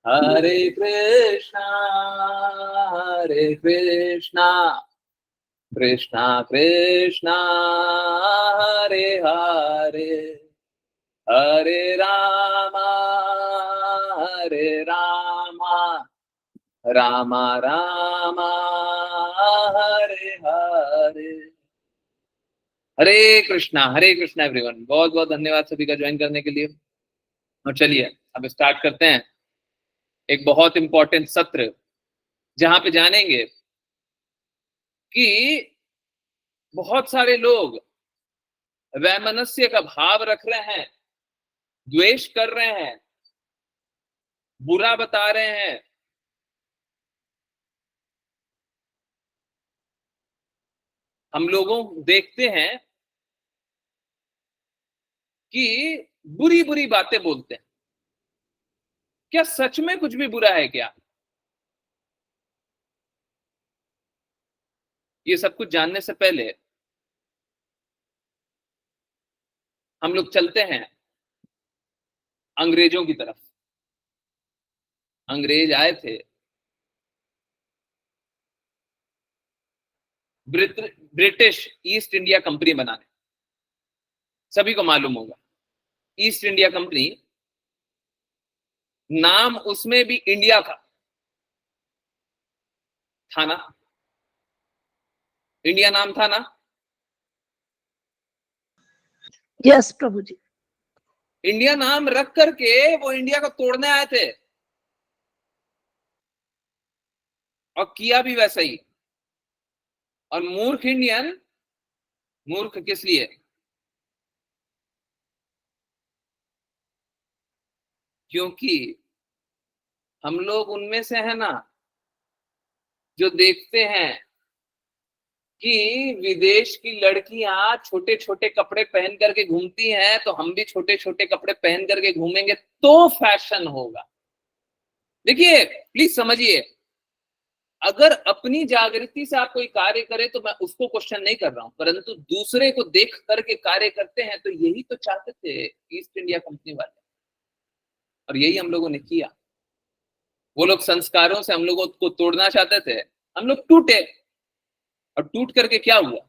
हरे कृष्णा कृष्णा कृष्णा हरे हरे, हरे रामा रामा रामा हरे हरे। हरे Krishna everyone, बहुत बहुत धन्यवाद सभी का ज्वाइन करने के लिए। और चलिए अब स्टार्ट करते हैं एक बहुत इंपॉर्टेंट सत्र, जहां पे जानेंगे कि बहुत सारे लोग वैमनस्य का भाव रख रहे हैं, द्वेष कर रहे हैं, बुरा बता रहे हैं। हम लोगों देखते हैं कि बुरी बुरी बातें बोलते हैं। क्या सच में कुछ भी बुरा है क्या? ये सब कुछ जानने से पहले हम लोग चलते हैं अंग्रेजों की तरफ। अंग्रेज आए थे ब्रिटिश ईस्ट इंडिया कंपनी बनाने। सभी को मालूम होगा ईस्ट इंडिया कंपनी, नाम उसमें भी इंडिया का था ना, इंडिया नाम था ना। यस प्रभु जी। इंडिया नाम रख करके वो इंडिया को तोड़ने आए थे, और किया भी वैसा ही। और मूर्ख इंडियन, मूर्ख किस लिए? क्योंकि हम लोग उनमें से है ना जो देखते हैं कि विदेश की लड़कियां छोटे छोटे कपड़े पहन करके घूमती हैं, तो हम भी छोटे छोटे कपड़े पहन करके घूमेंगे तो फैशन होगा। देखिए प्लीज समझिए, अगर अपनी जागृति से आप कोई कार्य करें तो मैं उसको क्वेश्चन नहीं कर रहा हूं, परंतु दूसरे को देख करके कार्य करते हैं, तो यही तो चाहते थे ईस्ट इंडिया कंपनी वाले, और यही हम लोगों ने किया। वो लोग संस्कारों से हम लोगों को तोड़ना चाहते थे, हम लोग टूटे। और टूट करके क्या हुआ?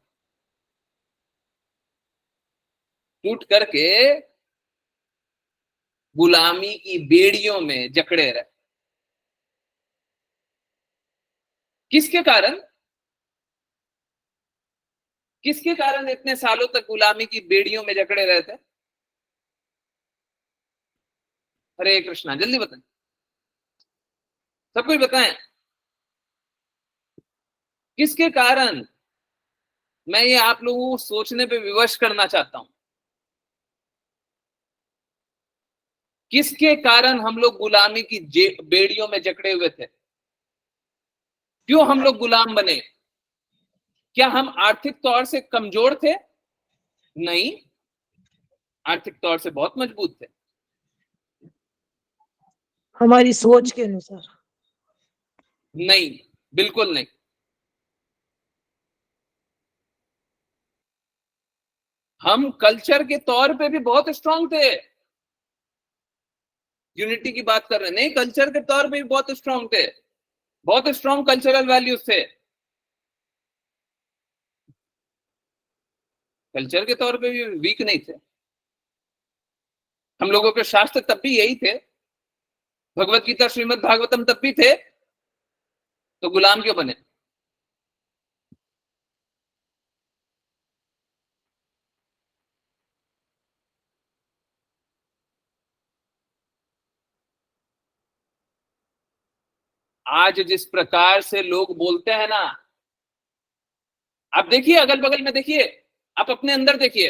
टूट करके गुलामी की बेड़ियों में जकड़े रहे। किसके कारण? किसके कारण इतने सालों तक गुलामी की बेड़ियों में जकड़े रहे थे? हरे कृष्णा, जल्दी बताएं, सब कुछ बताएं, किसके कारण? मैं ये आप लोगों को सोचने पे विवश करना चाहता हूं। किसके कारण हम लोग गुलामी की बेड़ियों में जकड़े हुए थे? क्यों हम लोग गुलाम बने? क्या हम आर्थिक तौर से कमजोर थे? नहीं, आर्थिक तौर से बहुत मजबूत थे। हमारी सोच के अनुसार नहीं, बिल्कुल नहीं। हम कल्चर के तौर पे भी बहुत स्ट्रांग थे। यूनिटी की बात कर रहे हैं, नहीं, कल्चर के तौर पे भी बहुत स्ट्रांग थे, बहुत स्ट्रांग कल्चरल वैल्यूज थे। कल्चर के तौर पे भी वीक नहीं थे। हम लोगों के शास्त्र तब भी यही थे, भगवत गीता श्रीमद् भागवतम तब भी थे, तो गुलाम क्यों बने? आज जिस प्रकार से लोग बोलते हैं ना, आप देखिए अगल बगल में देखिए, आप अपने अंदर देखिए,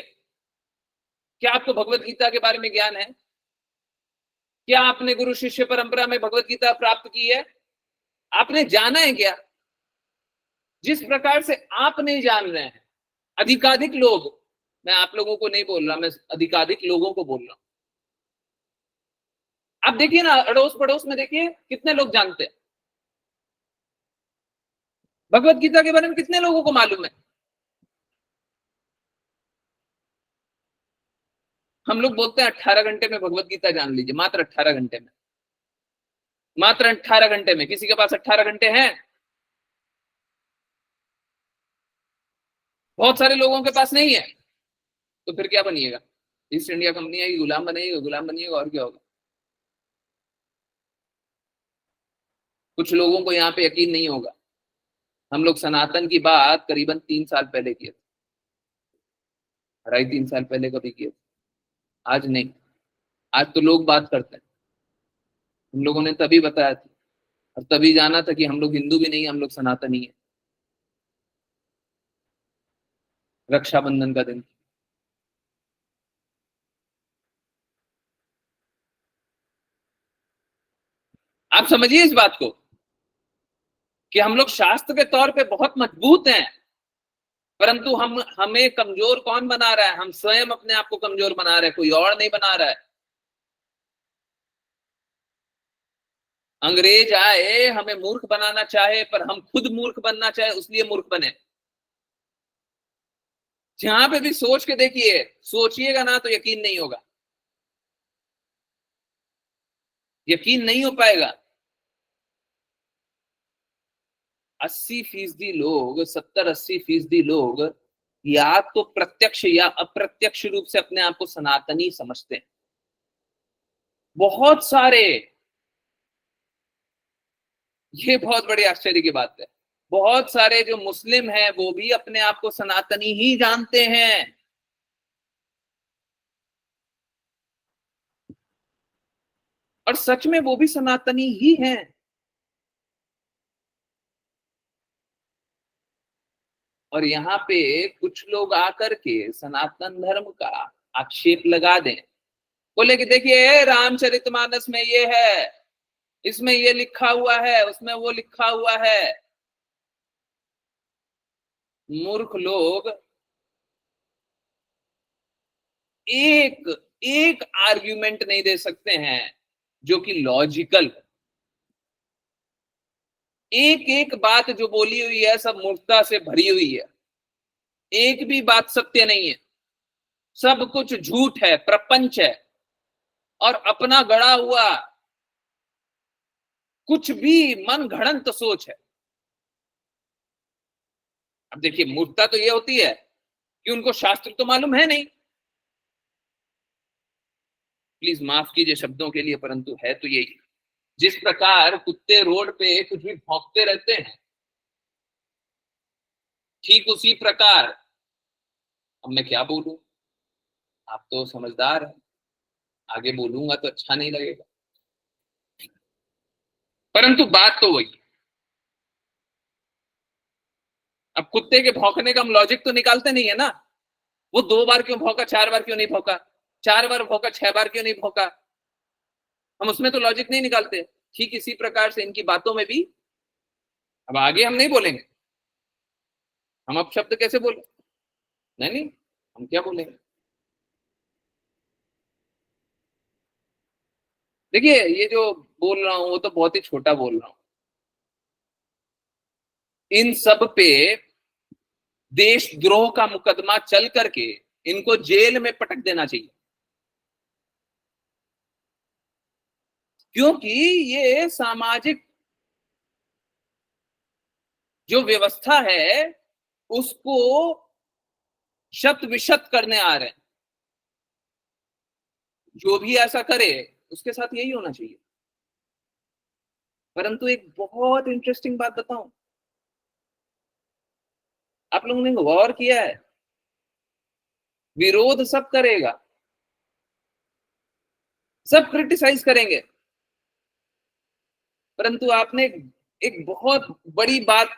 क्या आपको भगवत गीता के बारे में ज्ञान है? क्या आपने गुरु शिष्य परंपरा में भगवत गीता प्राप्त की है? आपने जाना है क्या? जिस प्रकार से आप नहीं जान रहे हैं, अधिकाधिक लोग, मैं आप लोगों को नहीं बोल रहा, मैं अधिकाधिक लोगों को बोल रहा हूं। आप देखिए ना, अड़ोस पड़ोस में देखिए कितने लोग जानते हैं भगवत गीता के बारे में, कितने लोगों को मालूम है? हम लोग बोलते हैं 18 घंटे में भगवत गीता जान लीजिए, मात्र 18 घंटे में। मात्र 18 घंटे में। किसी के पास 18 घंटे हैं? बहुत सारे लोगों के पास नहीं है। तो फिर क्या बनिएगा? ईस्ट इंडिया कंपनी आएगी, गुलाम बनेगी, गुलाम बनिएगा, और क्या होगा? कुछ लोगों को यहाँ पे यकीन नहीं होगा। हम लोग सनातन की बात करीबन 3 साल पहले किए थे, 2.5-3 साल पहले कभी किए थे, आज नहीं। आज तो लोग बात करते हैं। हम लोगों ने तभी बताया था और तभी जाना था कि हम लोग हिंदू भी नहीं, हम लोग सनातनी है। रक्षाबंधन का दिन, आप समझिए इस बात को कि हम लोग शास्त्र के तौर पे बहुत मजबूत हैं, परंतु हमें कमजोर कौन बना रहा है? हम स्वयं अपने आप को कमजोर बना रहे हैं, कोई और नहीं बना रहा है। अंग्रेज आए हमें मूर्ख बनाना चाहे, पर हम खुद मूर्ख बनना चाहे उसलिए मूर्ख बने। जहां पे भी सोच के देखिए, सोचिएगा ना तो यकीन नहीं होगा, यकीन नहीं हो पाएगा। 80% लोग, 70-80% लोग या तो प्रत्यक्ष या अप्रत्यक्ष रूप से अपने आप को सनातनी समझते हैं। बहुत सारे, ये बहुत बड़ी आश्चर्य की बात है, बहुत सारे जो मुस्लिम हैं वो भी अपने आप को सनातनी ही जानते हैं। और सच में वो भी सनातनी ही हैं। और यहाँ पे कुछ लोग आकर के सनातन धर्म का आक्षेप लगा दें, बोले कि देखिए रामचरितमानस में ये है, इसमें ये लिखा हुआ है, उसमें वो लिखा हुआ है। मूर्ख लोग एक एक आर्ग्यूमेंट नहीं दे सकते हैं जो कि लॉजिकल। एक एक बात जो बोली हुई है सब मूर्खता से भरी हुई है, एक भी बात सत्य नहीं है, सब कुछ झूठ है, प्रपंच है, और अपना गढ़ा हुआ कुछ भी मन घड़ंत सोच है। अब देखिए, मूर्खता तो ये होती है कि उनको शास्त्र तो मालूम है नहीं, प्लीज माफ कीजिए शब्दों के लिए, परंतु है तो यही। जिस प्रकार कुत्ते रोड पे कुछ भी भौंकते रहते हैं, ठीक उसी प्रकार, अब मैं क्या बोलूं, आप तो समझदार हैं, आगे बोलूंगा तो अच्छा नहीं लगेगा, परंतु बात तो वही। अब कुत्ते के भौंकने का हम लॉजिक तो निकालते नहीं है ना। वो 2 बार क्यों भौंका, 4 बार क्यों नहीं भौंका, 4 बार भौंका, 6 बार क्यों नहीं भौंका, हम उसमें तो लॉजिक नहीं निकालते। ठीक इसी प्रकार से इनकी बातों में भी, अब आगे हम नहीं बोलेंगे, हम अब शब्द कैसे बोले, नहीं नहीं, हम क्या बोलेंगे। देखिए, ये जो बोल रहा हूं वो तो बहुत ही छोटा बोल रहा हूं। इन सब पे देशद्रोह का मुकदमा चल करके इनको जेल में पटक देना चाहिए, क्योंकि ये सामाजिक जो व्यवस्था है उसको शत विशत करने आ रहे हैं। जो भी ऐसा करे उसके साथ यही होना चाहिए। परंतु एक बहुत इंटरेस्टिंग बात बताऊं, आप लोगों ने गौर किया है, विरोध सब करेगा, सब क्रिटिसाइज करेंगे, परंतु आपने एक बहुत बड़ी बात,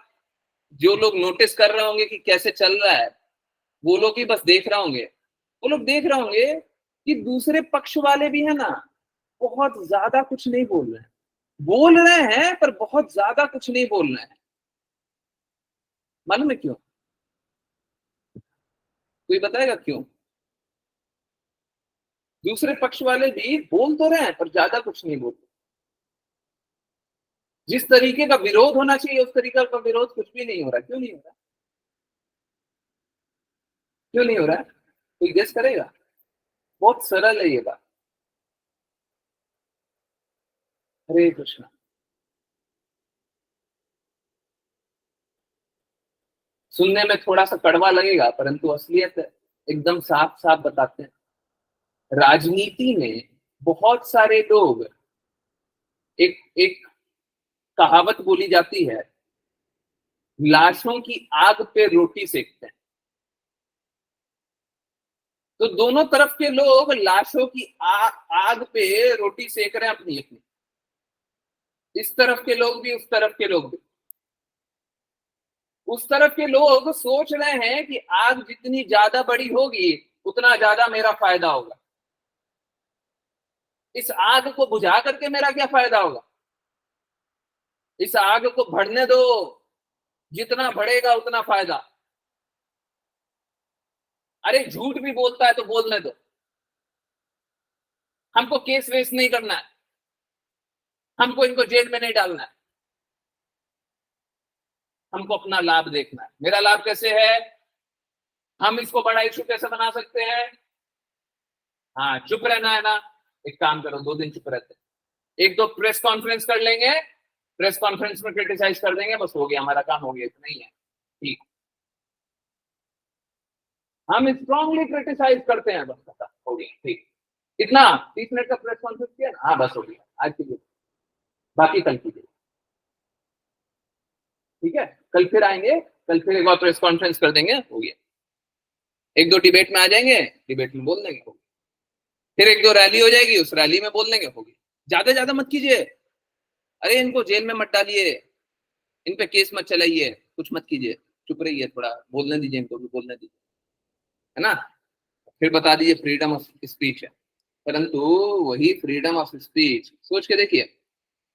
जो लोग नोटिस कर रहे होंगे कि कैसे चल रहा है, वो लोग ही बस देख रहे होंगे, वो लोग देख रहे होंगे कि दूसरे पक्ष वाले भी है ना, बहुत ज्यादा कुछ नहीं बोल रहे हैं, पर बहुत ज्यादा कुछ नहीं बोल रहे हैं। मालूम है क्यों? कोई बताएगा क्यों? दूसरे पक्ष वाले भी बोल तो रहे हैं पर ज्यादा कुछ नहीं बोलते। जिस तरीके का विरोध होना चाहिए उस तरीके का विरोध कुछ भी नहीं हो रहा। क्यों नहीं हो रहा? क्यों नहीं हो रहा है? कोई गेस करेगा? बहुत सरल है ये बात। हरे कृष्णा। सुनने में थोड़ा सा कड़वा लगेगा, परंतु असलियत एकदम साफ साफ बताते हैं। राजनीति में बहुत सारे लोग, एक एक कहावत बोली जाती है, लाशों की आग पे रोटी सेकते हैं। तो दोनों तरफ के लोग लाशों की आग पे रोटी सेक रहे हैं अपनी अपनी, इस तरफ के लोग भी, उस तरफ के लोग भी। उस तरफ के लोग सोच रहे हैं कि आग जितनी ज्यादा बड़ी होगी उतना ज्यादा मेरा फायदा होगा, इस आग को बुझा करके मेरा क्या फायदा होगा, इस आग को बढ़ने दो, जितना बढ़ेगा उतना फायदा। अरे झूठ भी बोलता है तो बोलने दो, हमको केस वेस नहीं करना है, हमको इनको जेल में नहीं डालना है, हमको अपना लाभ देखना है। मेरा लाभ कैसे है, हम इसको बड़ा इशू कैसे बना सकते हैं। हाँ, चुप रहना है ना, एक काम करो, 2 दिन चुप रहते हैं, 1-2 प्रेस कॉन्फ्रेंस कर लेंगे, प्रेस कॉन्फ्रेंस में क्रिटिसाइज कर देंगे, बस हो गया, हमारा काम हो गया, इतना ही है। ठीक, हम स्ट्रांगली क्रिटिसाइज करते हैं, बस खत्म हो गया। ठीक, इतना 30 मिनट का प्रेस कॉन्फ्रेंस किया ना, हाँ बस हो गया, आज कीजिए, बाकी कल कीजिए। ठीक है, कल फिर आएंगे, कल फिर एक बार प्रेस कॉन्फ्रेंस कर देंगे, हो गया। 1-2 डिबेट में आ जाएंगे, डिबेट में बोल देंगे, हो गया। फिर 1-2 रैली हो जाएगी, उस रैली में बोल देंगे, हो गया। ज्यादा ज्यादा मत कीजिए, अरे इनको जेल में मत डालिए, इन पे केस मत चलाइए, कुछ मत कीजिए, चुप रहिए, थोड़ा बोलने दीजिए, इनको भी बोलने दीजिए, है ना। फिर बता दीजिए फ्रीडम ऑफ स्पीच है, परंतु वही फ्रीडम ऑफ स्पीच, सोच के देखिए,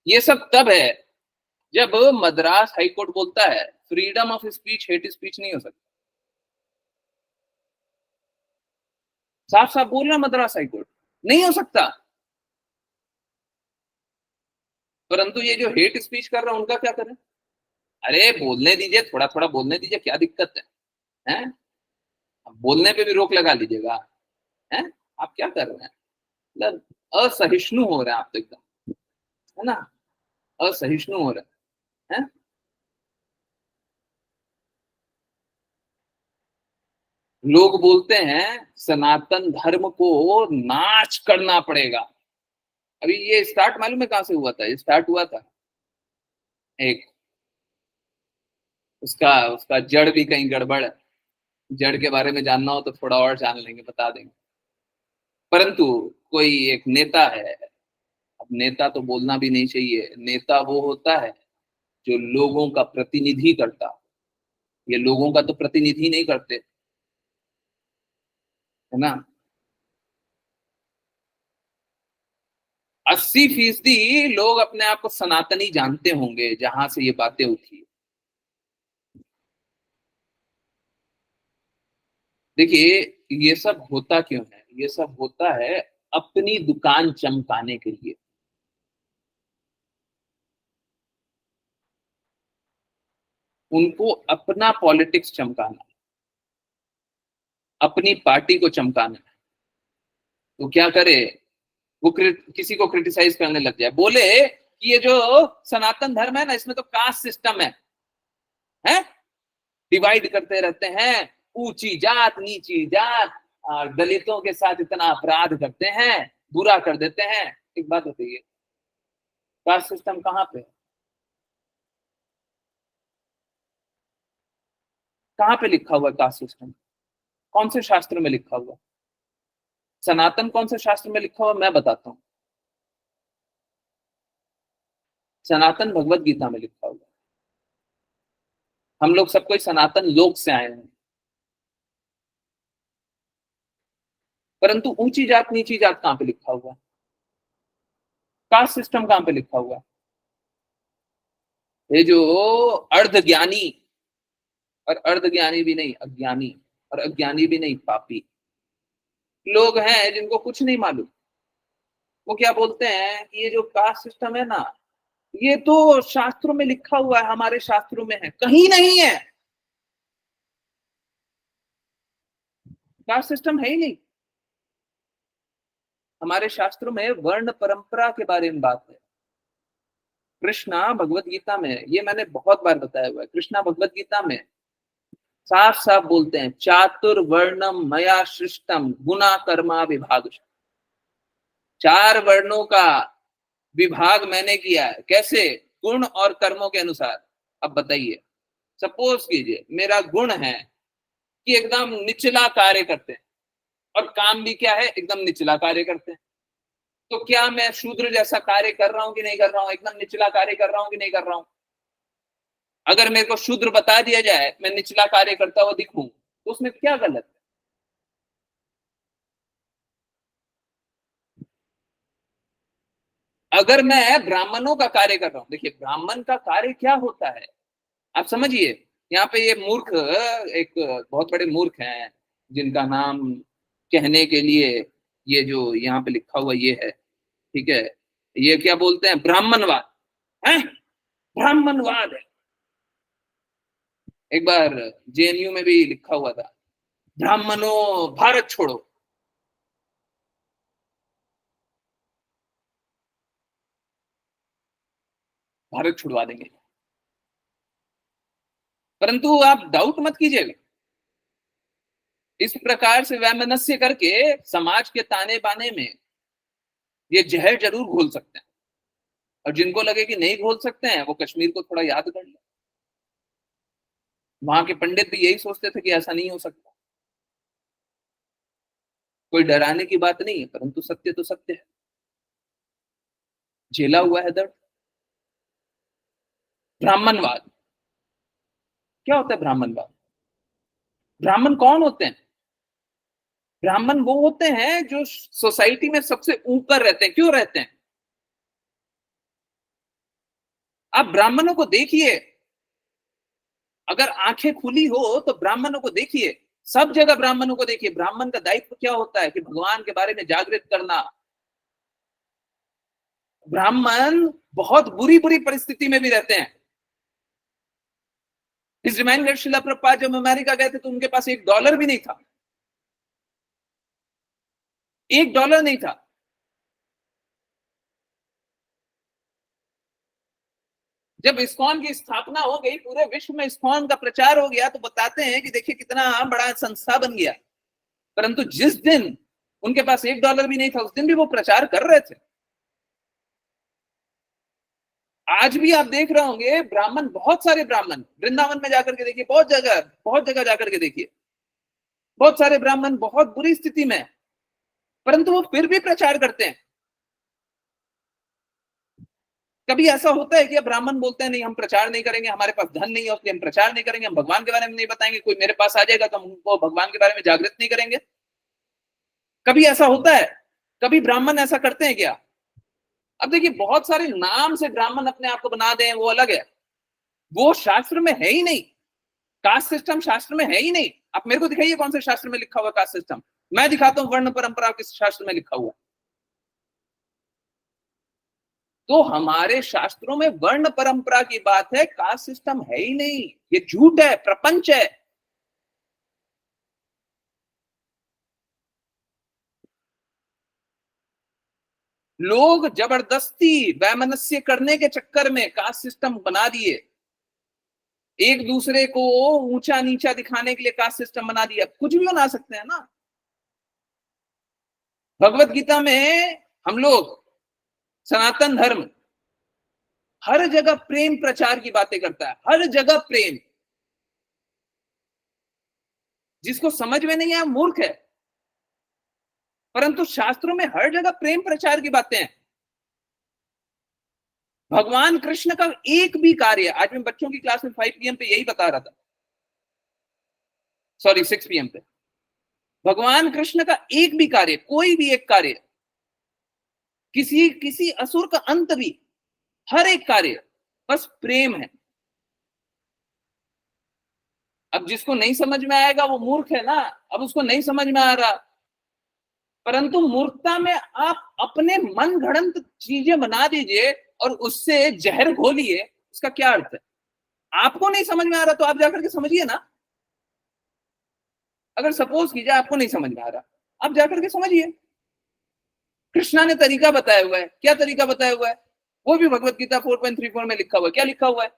ये सब तब है जब मद्रास हाईकोर्ट बोलता है freedom of speech hate speech नहीं हो सकता। साफ साफ बोल रहा मद्रास हाईकोर्ट, नहीं हो सकता। परंतु ये जो हेट स्पीच कर रहा है उनका क्या करें, अरे बोलने दीजिए, थोड़ा थोड़ा बोलने दीजिए, क्या दिक्कत है, हैं? बोलने पे भी रोक लगा लीजिएगा, हैं? आप क्या कर रहे हैं, मतलब असहिष्णु हो रहे हैं आप तो एकदम, है ना, असहिष्णु हो रहे हैं। लोग बोलते हैं सनातन धर्म को नाश करना पड़ेगा। अभी ये स्टार्ट मालूम है कहां से हुआ था, ये स्टार्ट हुआ था एक, उसका उसका जड़ भी कहीं गड़बड़ है, जड़ के बारे में जानना हो तो थोड़ा और जान लेंगे, बता देंगे। परंतु कोई एक नेता है, अब नेता तो बोलना भी नहीं चाहिए, नेता वो होता है जो लोगों का प्रतिनिधि करता, ये लोगों का तो प्रतिनिधि नहीं करते, है ना। 80% लोग अपने आप को सनातनी जानते होंगे जहां से ये बातें उठी। देखिए, ये सब होता क्यों है, ये सब होता है अपनी दुकान चमकाने के लिए। उनको अपना पॉलिटिक्स चमकाना है, अपनी पार्टी को चमकाना है। तो क्या करे, वो किसी को क्रिटिसाइज करने लग जाए, बोले कि ये जो सनातन धर्म है ना, इसमें तो कास्ट सिस्टम है, डिवाइड करते रहते हैं, ऊंची जात नीची जात, और दलितों के साथ इतना अपराध करते हैं, बुरा कर देते हैं। एक बात बताइए, कास्ट सिस्टम कहाँ पे, कहाँ पे लिखा हुआ है कास्ट सिस्टम, कौन से शास्त्र में लिखा हुआ, सनातन कौन से शास्त्र में लिखा हुआ, मैं बताता हूँ। सनातन भगवत गीता में लिखा हुआ। हम लोग सब कोई सनातन लोक से आए हैं, परंतु ऊंची जात नीची जात कहां पे लिखा हुआ, कास्ट सिस्टम कहां पे लिखा हुआ। ये जो अर्ध ज्ञानी, और अर्ध ज्ञानी भी नहीं अज्ञानी, और अज्ञानी भी नहीं पापी लोग हैं जिनको कुछ नहीं मालूम, वो क्या बोलते हैं कि ये जो कास्ट सिस्टम है ना, ये तो शास्त्रों में लिखा हुआ है, हमारे शास्त्रों में है, कहीं नहीं है, कास्ट सिस्टम है ही नहीं। हमारे शास्त्रों में वर्ण परंपरा के बारे में बात है। कृष्णा भगवत गीता में, ये मैंने बहुत बार बताया हुआ है, कृष्णा भगवत गीता में साफ साफ बोलते हैं, चातुर्वर्णम मया सृष्टम गुना कर्मा विभाग। 4 वर्णों का विभाग मैंने किया है। कैसे? गुण और कर्मों के अनुसार। अब बताइए, सपोज कीजिए मेरा गुण है कि एकदम निचला कार्य करते हैं, और काम भी क्या है, एकदम निचला कार्य करते हैं। तो क्या मैं शूद्र जैसा कार्य कर रहा हूं कि नहीं कर रहा हूं? एकदम निचला कार्य कर रहा हूं कि नहीं कर रहा हूं? अगर मेरे को शूद्र बता दिया जाए, मैं निचला कार्य करता हुआ दिखूं, तो उसमें क्या गलत है? अगर मैं ब्राह्मणों का कार्य कर रहा हूं, देखिए ब्राह्मण का कार्य क्या होता है, आप समझिए। यहाँ पे ये मूर्ख, एक बहुत बड़े मूर्ख हैं जिनका नाम कहने के लिए ये जो यहाँ पे लिखा हुआ ये है, ठीक है, ये क्या बोलते हैं, ब्राह्मणवाद है, ब्राह्मणवाद है। एक बार जेएनयू में भी लिखा हुआ था, ब्राह्मणों भारत छोड़ो। भारत छुड़वा देंगे। परंतु आप डाउट मत कीजिएगा, इस प्रकार से वैमनस्य करके समाज के ताने बाने में ये जहर जरूर घोल सकते हैं। और जिनको लगे कि नहीं घोल सकते हैं, वो कश्मीर को थोड़ा याद कर ले। वहां के पंडित भी यही सोचते थे कि ऐसा नहीं हो सकता। कोई डराने की बात नहीं है, परंतु सत्य तो सत्य है, झेला हुआ है दर्द। ब्राह्मणवाद क्या होता है? ब्राह्मणवाद, ब्राह्मण कौन होते हैं? ब्राह्मण वो होते हैं जो सोसाइटी में सबसे ऊपर रहते हैं। क्यों रहते हैं? आप ब्राह्मणों को देखिए, अगर आंखें खुली हो तो ब्राह्मणों को देखिए, सब जगह ब्राह्मणों को देखिए। ब्राह्मण का दायित्व क्या होता है कि भगवान के बारे में जागृत करना। ब्राह्मण बहुत बुरी बुरी परिस्थिति में भी रहते हैं। इस रिमाइंडर शिला प्रभुपाद जब अमेरिका गए थे तो उनके पास $1 भी नहीं था, $1 नहीं था। जब इस्कॉन की स्थापना हो गई, पूरे विश्व में इस्कॉन का प्रचार हो गया, तो बताते हैं कि देखिए कितना बड़ा संस्था बन गया। परंतु जिस दिन उनके पास $1 भी नहीं था, उस दिन भी वो प्रचार कर रहे थे। आज भी आप देख रहे होंगे ब्राह्मण, बहुत सारे ब्राह्मण वृंदावन में जाकर के देखिए, बहुत जगह जाकर के देखिए, बहुत सारे ब्राह्मण बहुत बुरी स्थिति में, परंतु वो फिर भी प्रचार करते हैं। कभी ऐसा होता है कि ब्राह्मण बोलते हैं नहीं, हम प्रचार नहीं करेंगे, हमारे पास धन नहीं है इसलिए हम प्रचार नहीं करेंगे, हम भगवान के बारे में नहीं बताएंगे, कोई मेरे पास आ जाएगा तो हम उनको भगवान के बारे में जागृत नहीं करेंगे? कभी ऐसा होता है? कभी ब्राह्मण ऐसा करते हैं क्या? अब देखिए, बहुत सारे नाम से ब्राह्मण अपने आप को बना दें, वो अलग है, वो शास्त्र में है ही नहीं। कास्ट सिस्टम शास्त्र में है ही नहीं। आप मेरे को दिखाइए कौन से शास्त्र में लिखा हुआ कास्ट सिस्टम। मैं दिखाता हूं वर्ण परंपरा किस शास्त्र में लिखा हुआ। तो हमारे शास्त्रों में वर्ण परंपरा की बात है, कास्ट सिस्टम है ही नहीं। ये झूठ है, प्रपंच है। लोग जबरदस्ती वैमनस्य करने के चक्कर में कास्ट सिस्टम बना दिए, एक दूसरे को ऊंचा नीचा दिखाने के लिए कास्ट सिस्टम बना दिया। कुछ भी बना सकते हैं ना। भगवत गीता में हम लोग, सनातन धर्म हर जगह प्रेम प्रचार की बातें करता है, हर जगह प्रेम। जिसको समझ में नहीं आया मूर्ख है, परंतु शास्त्रों में हर जगह प्रेम प्रचार की बातें हैं। भगवान कृष्ण का एक भी कार्य, आज मैं बच्चों की क्लास में 5 PM पे यही बता रहा था, सॉरी 6 PM पे, भगवान कृष्ण का एक भी कार्य, कोई भी एक कार्य, किसी किसी असुर का अंत भी, हर एक कार्य बस प्रेम है। अब जिसको नहीं समझ में आएगा वो मूर्ख है ना, अब उसको नहीं समझ में आ रहा। परंतु मूर्खता में आप अपने मन घड़ंत चीजें बना दीजिए और उससे जहर घोलिए, उसका क्या अर्थ है? आपको नहीं समझ में आ रहा तो आप जाकर के समझिए ना। अगर सपोज कीजिए आपको नहीं समझ में आ रहा, आप जाकर के समझिए। कृष्णा ने तरीका बताया हुआ है। क्या तरीका बताया हुआ है? वो भी भगवत गीता 4.34 में लिखा हुआ है। क्या लिखा हुआ है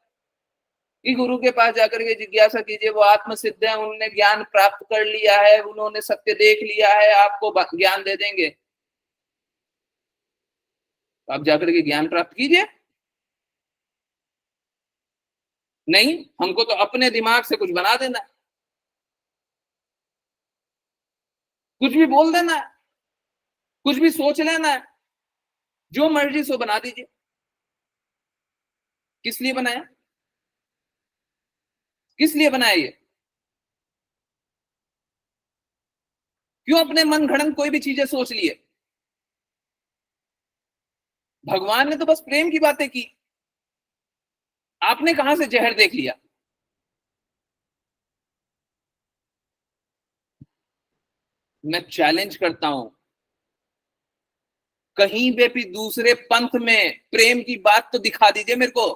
कि गुरु के पास जाकर के जिज्ञासा कीजिए, वो आत्म सिद्ध है, उन्होंने ज्ञान प्राप्त कर लिया है, उन्होंने सत्य देख लिया है, आपको ज्ञान दे देंगे। आप जाकर के ज्ञान प्राप्त कीजिए। नहीं, हमको तो अपने दिमाग से कुछ बना देना है, कुछ भी बोल देना है, कुछ भी सोच लेना है, जो मर्जी सो बना दीजिए। किस लिए बनाया? किस लिए बनाया ये? क्यों अपने मन घड़न कोई भी चीजें सोच लिए? भगवान ने तो बस प्रेम की बातें की, आपने कहां से जहर देख लिया? मैं चैलेंज करता हूं, कहीं पे भी दूसरे पंथ में प्रेम की बात तो दिखा दीजिए मेरे को।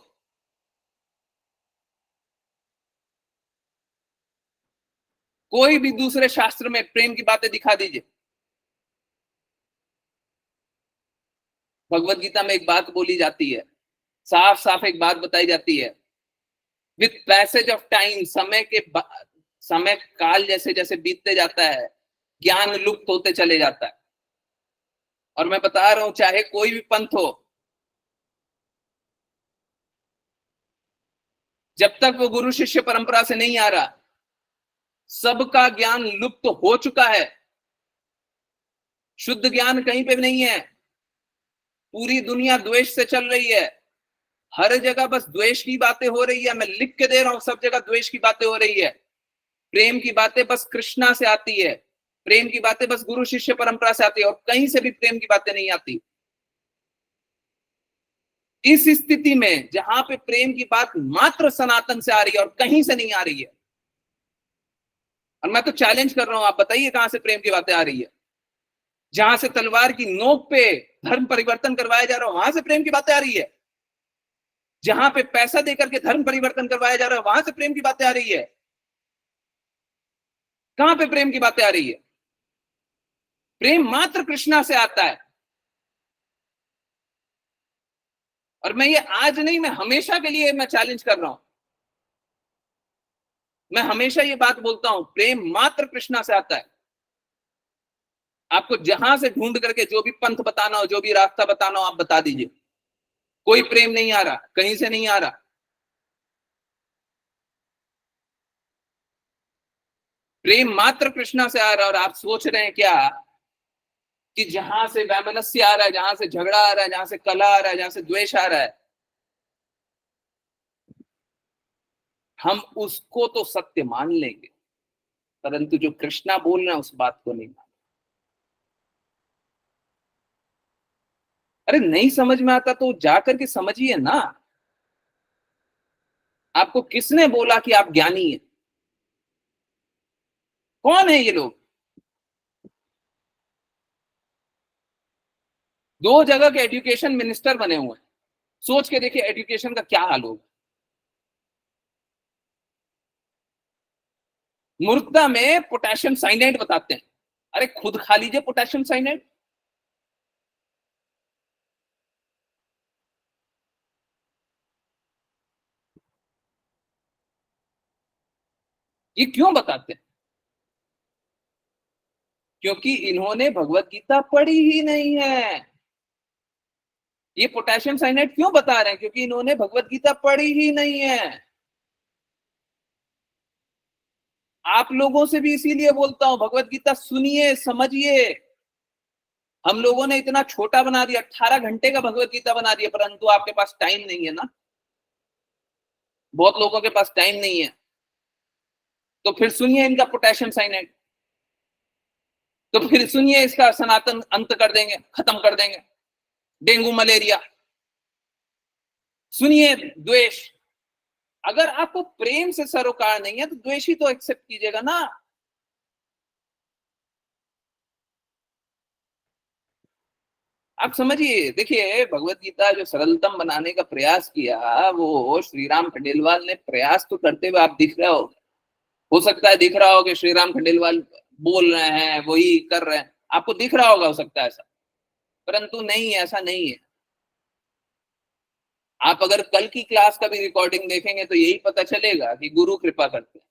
कोई भी दूसरे शास्त्र में प्रेम की बातें दिखा दीजिए। भगवत गीता में एक बात बोली जाती है, साफ साफ एक बात बताई जाती है, विथ पैसेज ऑफ टाइम, समय काल जैसे जैसे बीतते जाता है, ज्ञान लुप्त होते चले जाता है। और मैं बता रहा हूं, चाहे कोई भी पंथ हो, जब तक वो गुरु शिष्य परंपरा से नहीं आ रहा, सबका ज्ञान लुप्त हो चुका है। शुद्ध ज्ञान कहीं पे भी नहीं है। पूरी दुनिया द्वेष से चल रही है, हर जगह बस द्वेष की बातें हो रही है। मैं लिख के दे रहा हूं, सब जगह द्वेष की बातें हो रही है। प्रेम की बातें बस कृष्णा से आती है, प्रेम की बातें बस गुरु शिष्य परंपरा से आती है, और कहीं से भी प्रेम की बातें नहीं आती। इस स्थिति में जहां पे प्रेम की बात मात्र सनातन से आ रही है और कहीं से नहीं आ रही है, और मैं तो चैलेंज कर रहा हूं, आप बताइए कहां से प्रेम की बातें आ रही है? जहां से तलवार की नोक पे धर्म परिवर्तन करवाया जा रहा है, वहां से प्रेम की बातें आ रही है। जहां पे पैसा देकर के धर्म परिवर्तन करवाया जा रहा है, वहां से प्रेम की बातें आ रही है। कहां पे प्रेम की बातें आ रही है? प्रेम मात्र कृष्णा से आता है। और मैं ये आज नहीं, मैं हमेशा के लिए मैं चैलेंज कर रहा हूं, मैं हमेशा ये बात बोलता हूं, प्रेम मात्र कृष्णा से आता है। आपको जहां से ढूंढ करके जो भी पंथ बताना हो, जो भी रास्ता बताना हो, आप बता दीजिए। कोई प्रेम नहीं आ रहा, कहीं से नहीं आ रहा। प्रेम मात्र कृष्णा से आ रहा है। और आप सोच रहे हैं क्या कि जहां से वैमनस्य आ रहा है, जहां से झगड़ा आ रहा है, जहां से कलह आ रहा है, जहां से द्वेष आ रहा है, हम उसको तो सत्य मान लेंगे, परंतु जो कृष्णा बोल रहे हैं उस बात को नहीं मान। अरे नहीं समझ में आता तो जाकर के समझिए ना। आपको किसने बोला कि आप ज्ञानी हैं? कौन है ये लोग? दो जगह के एजुकेशन मिनिस्टर बने हुए हैं। सोच के देखिए एजुकेशन का क्या हाल होगा। मुर्दा में पोटेशियम साइनाइड बताते हैं। अरे खुद खा लीजिए पोटेशियम साइनाइड। ये क्यों बताते हैं? क्योंकि इन्होंने भगवत गीता पढ़ी ही नहीं है। ये पोटेशियम साइनाइड क्यों बता रहे हैं? क्योंकि इन्होंने भगवत गीता पढ़ी ही नहीं है। आप लोगों से भी इसीलिए बोलता हूं, भगवत गीता सुनिए, समझिए। हम लोगों ने इतना छोटा बना दिया, 18 घंटे का भगवत गीता बना दिया, परंतु आपके पास टाइम नहीं है ना। बहुत लोगों के पास टाइम नहीं है, तो फिर सुनिए इनका पोटेशियम साइनाइड, तो फिर सुनिए इसका सनातन अंत कर देंगे, खत्म कर देंगे, डेंगू मलेरिया। सुनिए द्वेष। अगर आपको प्रेम से सरोकार नहीं है तो द्वेष ही तो एक्सेप्ट कीजिएगा ना। आप समझिए, देखिए भगवत गीता जो सरलतम बनाने का प्रयास किया, वो श्री राम खंडेलवाल ने प्रयास तो करते हुए आप दिख रहे हो सकता है दिख रहा हो कि श्री राम खंडेलवाल बोल रहे हैं, वही कर रहे हैं, आपको दिख रहा होगा, हो सकता है ऐसा, परंतु नहीं, ऐसा नहीं है। आप अगर कल की क्लास का भी रिकॉर्डिंग देखेंगे तो यही पता चलेगा कि गुरु कृपा करते हैं।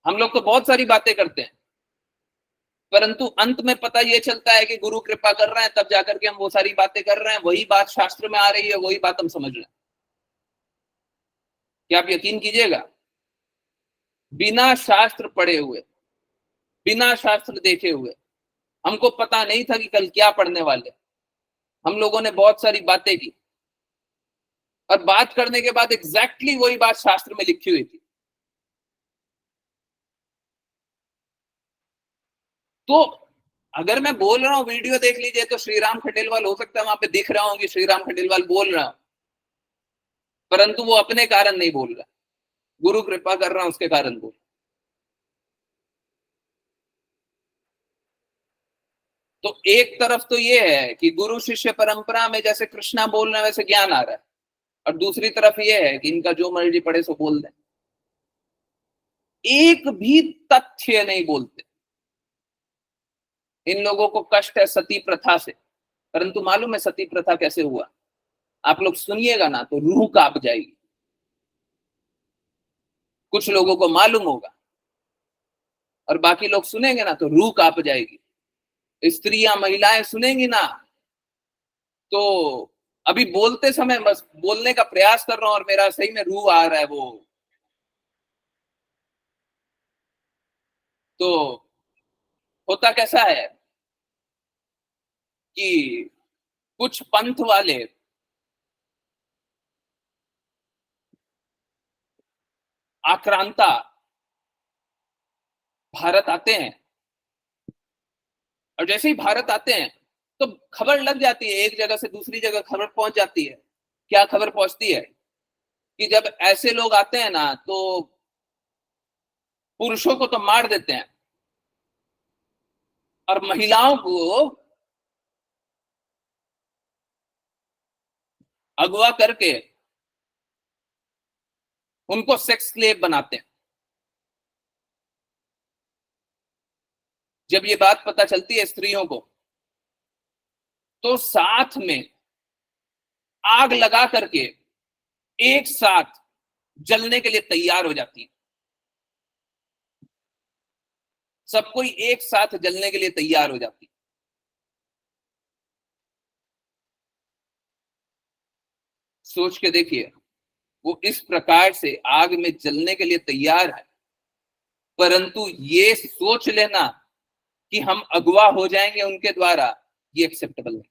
हम लोग तो बहुत सारी बातें करते हैं, परंतु अंत में पता ये चलता है कि गुरु कृपा कर रहे हैं, तब जाकर के हम वो सारी बातें कर रहे हैं, वही बात शास्त्र में आ रही है, वही बात हम समझ रहे हैं। क्या आप यकीन कीजिएगा, बिना शास्त्र पढ़े हुए, बिना शास्त्र देखे हुए, हमको पता नहीं था कि कल क्या पढ़ने वाले, हम लोगों ने बहुत सारी बातें की और बात करने के बाद एग्जैक्टली वही बात शास्त्र में लिखी हुई थी। तो अगर मैं बोल रहा हूं वीडियो देख लीजिए, तो श्रीराम खंडेलवाल हो सकता है वहां पे दिख रहा हूं कि श्रीराम खंडेलवाल बोल रहा हूं, परंतु वो अपने कारण नहीं बोल रहा, गुरु कृपा कर रहा हूं उसके कारण बोल। तो एक तरफ तो ये है कि गुरु शिष्य परंपरा में जैसे कृष्णा बोल रहे हैं वैसे ज्ञान आ रहा है, और दूसरी तरफ ये है कि इनका जो मर्जी पड़े सो बोल दें, एक भी तथ्य नहीं बोलते। इन लोगों को कष्ट है सती प्रथा से, परंतु मालूम है सती प्रथा कैसे हुआ? आप लोग सुनिएगा ना तो रूह कांप जाएगी। कुछ लोगों को मालूम होगा और बाकी लोग सुनेंगे ना तो रूह कांप जाएगी। स्त्रियां महिलाएं सुनेंगी ना तो अभी बोलते समय बस बोलने का प्रयास कर रहा हूं और मेरा सही में रूह आ रहा है वो। तो होता कैसा है कि कुछ पंथ वाले आक्रांता भारत आते हैं, और जैसे ही भारत आते हैं तो खबर लग जाती है, एक जगह से दूसरी जगह खबर पहुंच जाती है। क्या खबर पहुंचती है कि जब ऐसे लोग आते हैं ना तो पुरुषों को तो मार देते हैं और महिलाओं को अगवा करके उनको सेक्स स्लेव बनाते हैं। जब ये बात पता चलती है स्त्रियों को तो साथ में आग लगा करके एक साथ जलने के लिए तैयार हो जाती है। सब कोई एक साथ जलने के लिए तैयार हो जाती है। सोच के देखिए, वो इस प्रकार से आग में जलने के लिए तैयार है, परंतु ये सोच लेना कि हम अगवा हो जाएंगे उनके द्वारा, ये एक्सेप्टेबल नहीं।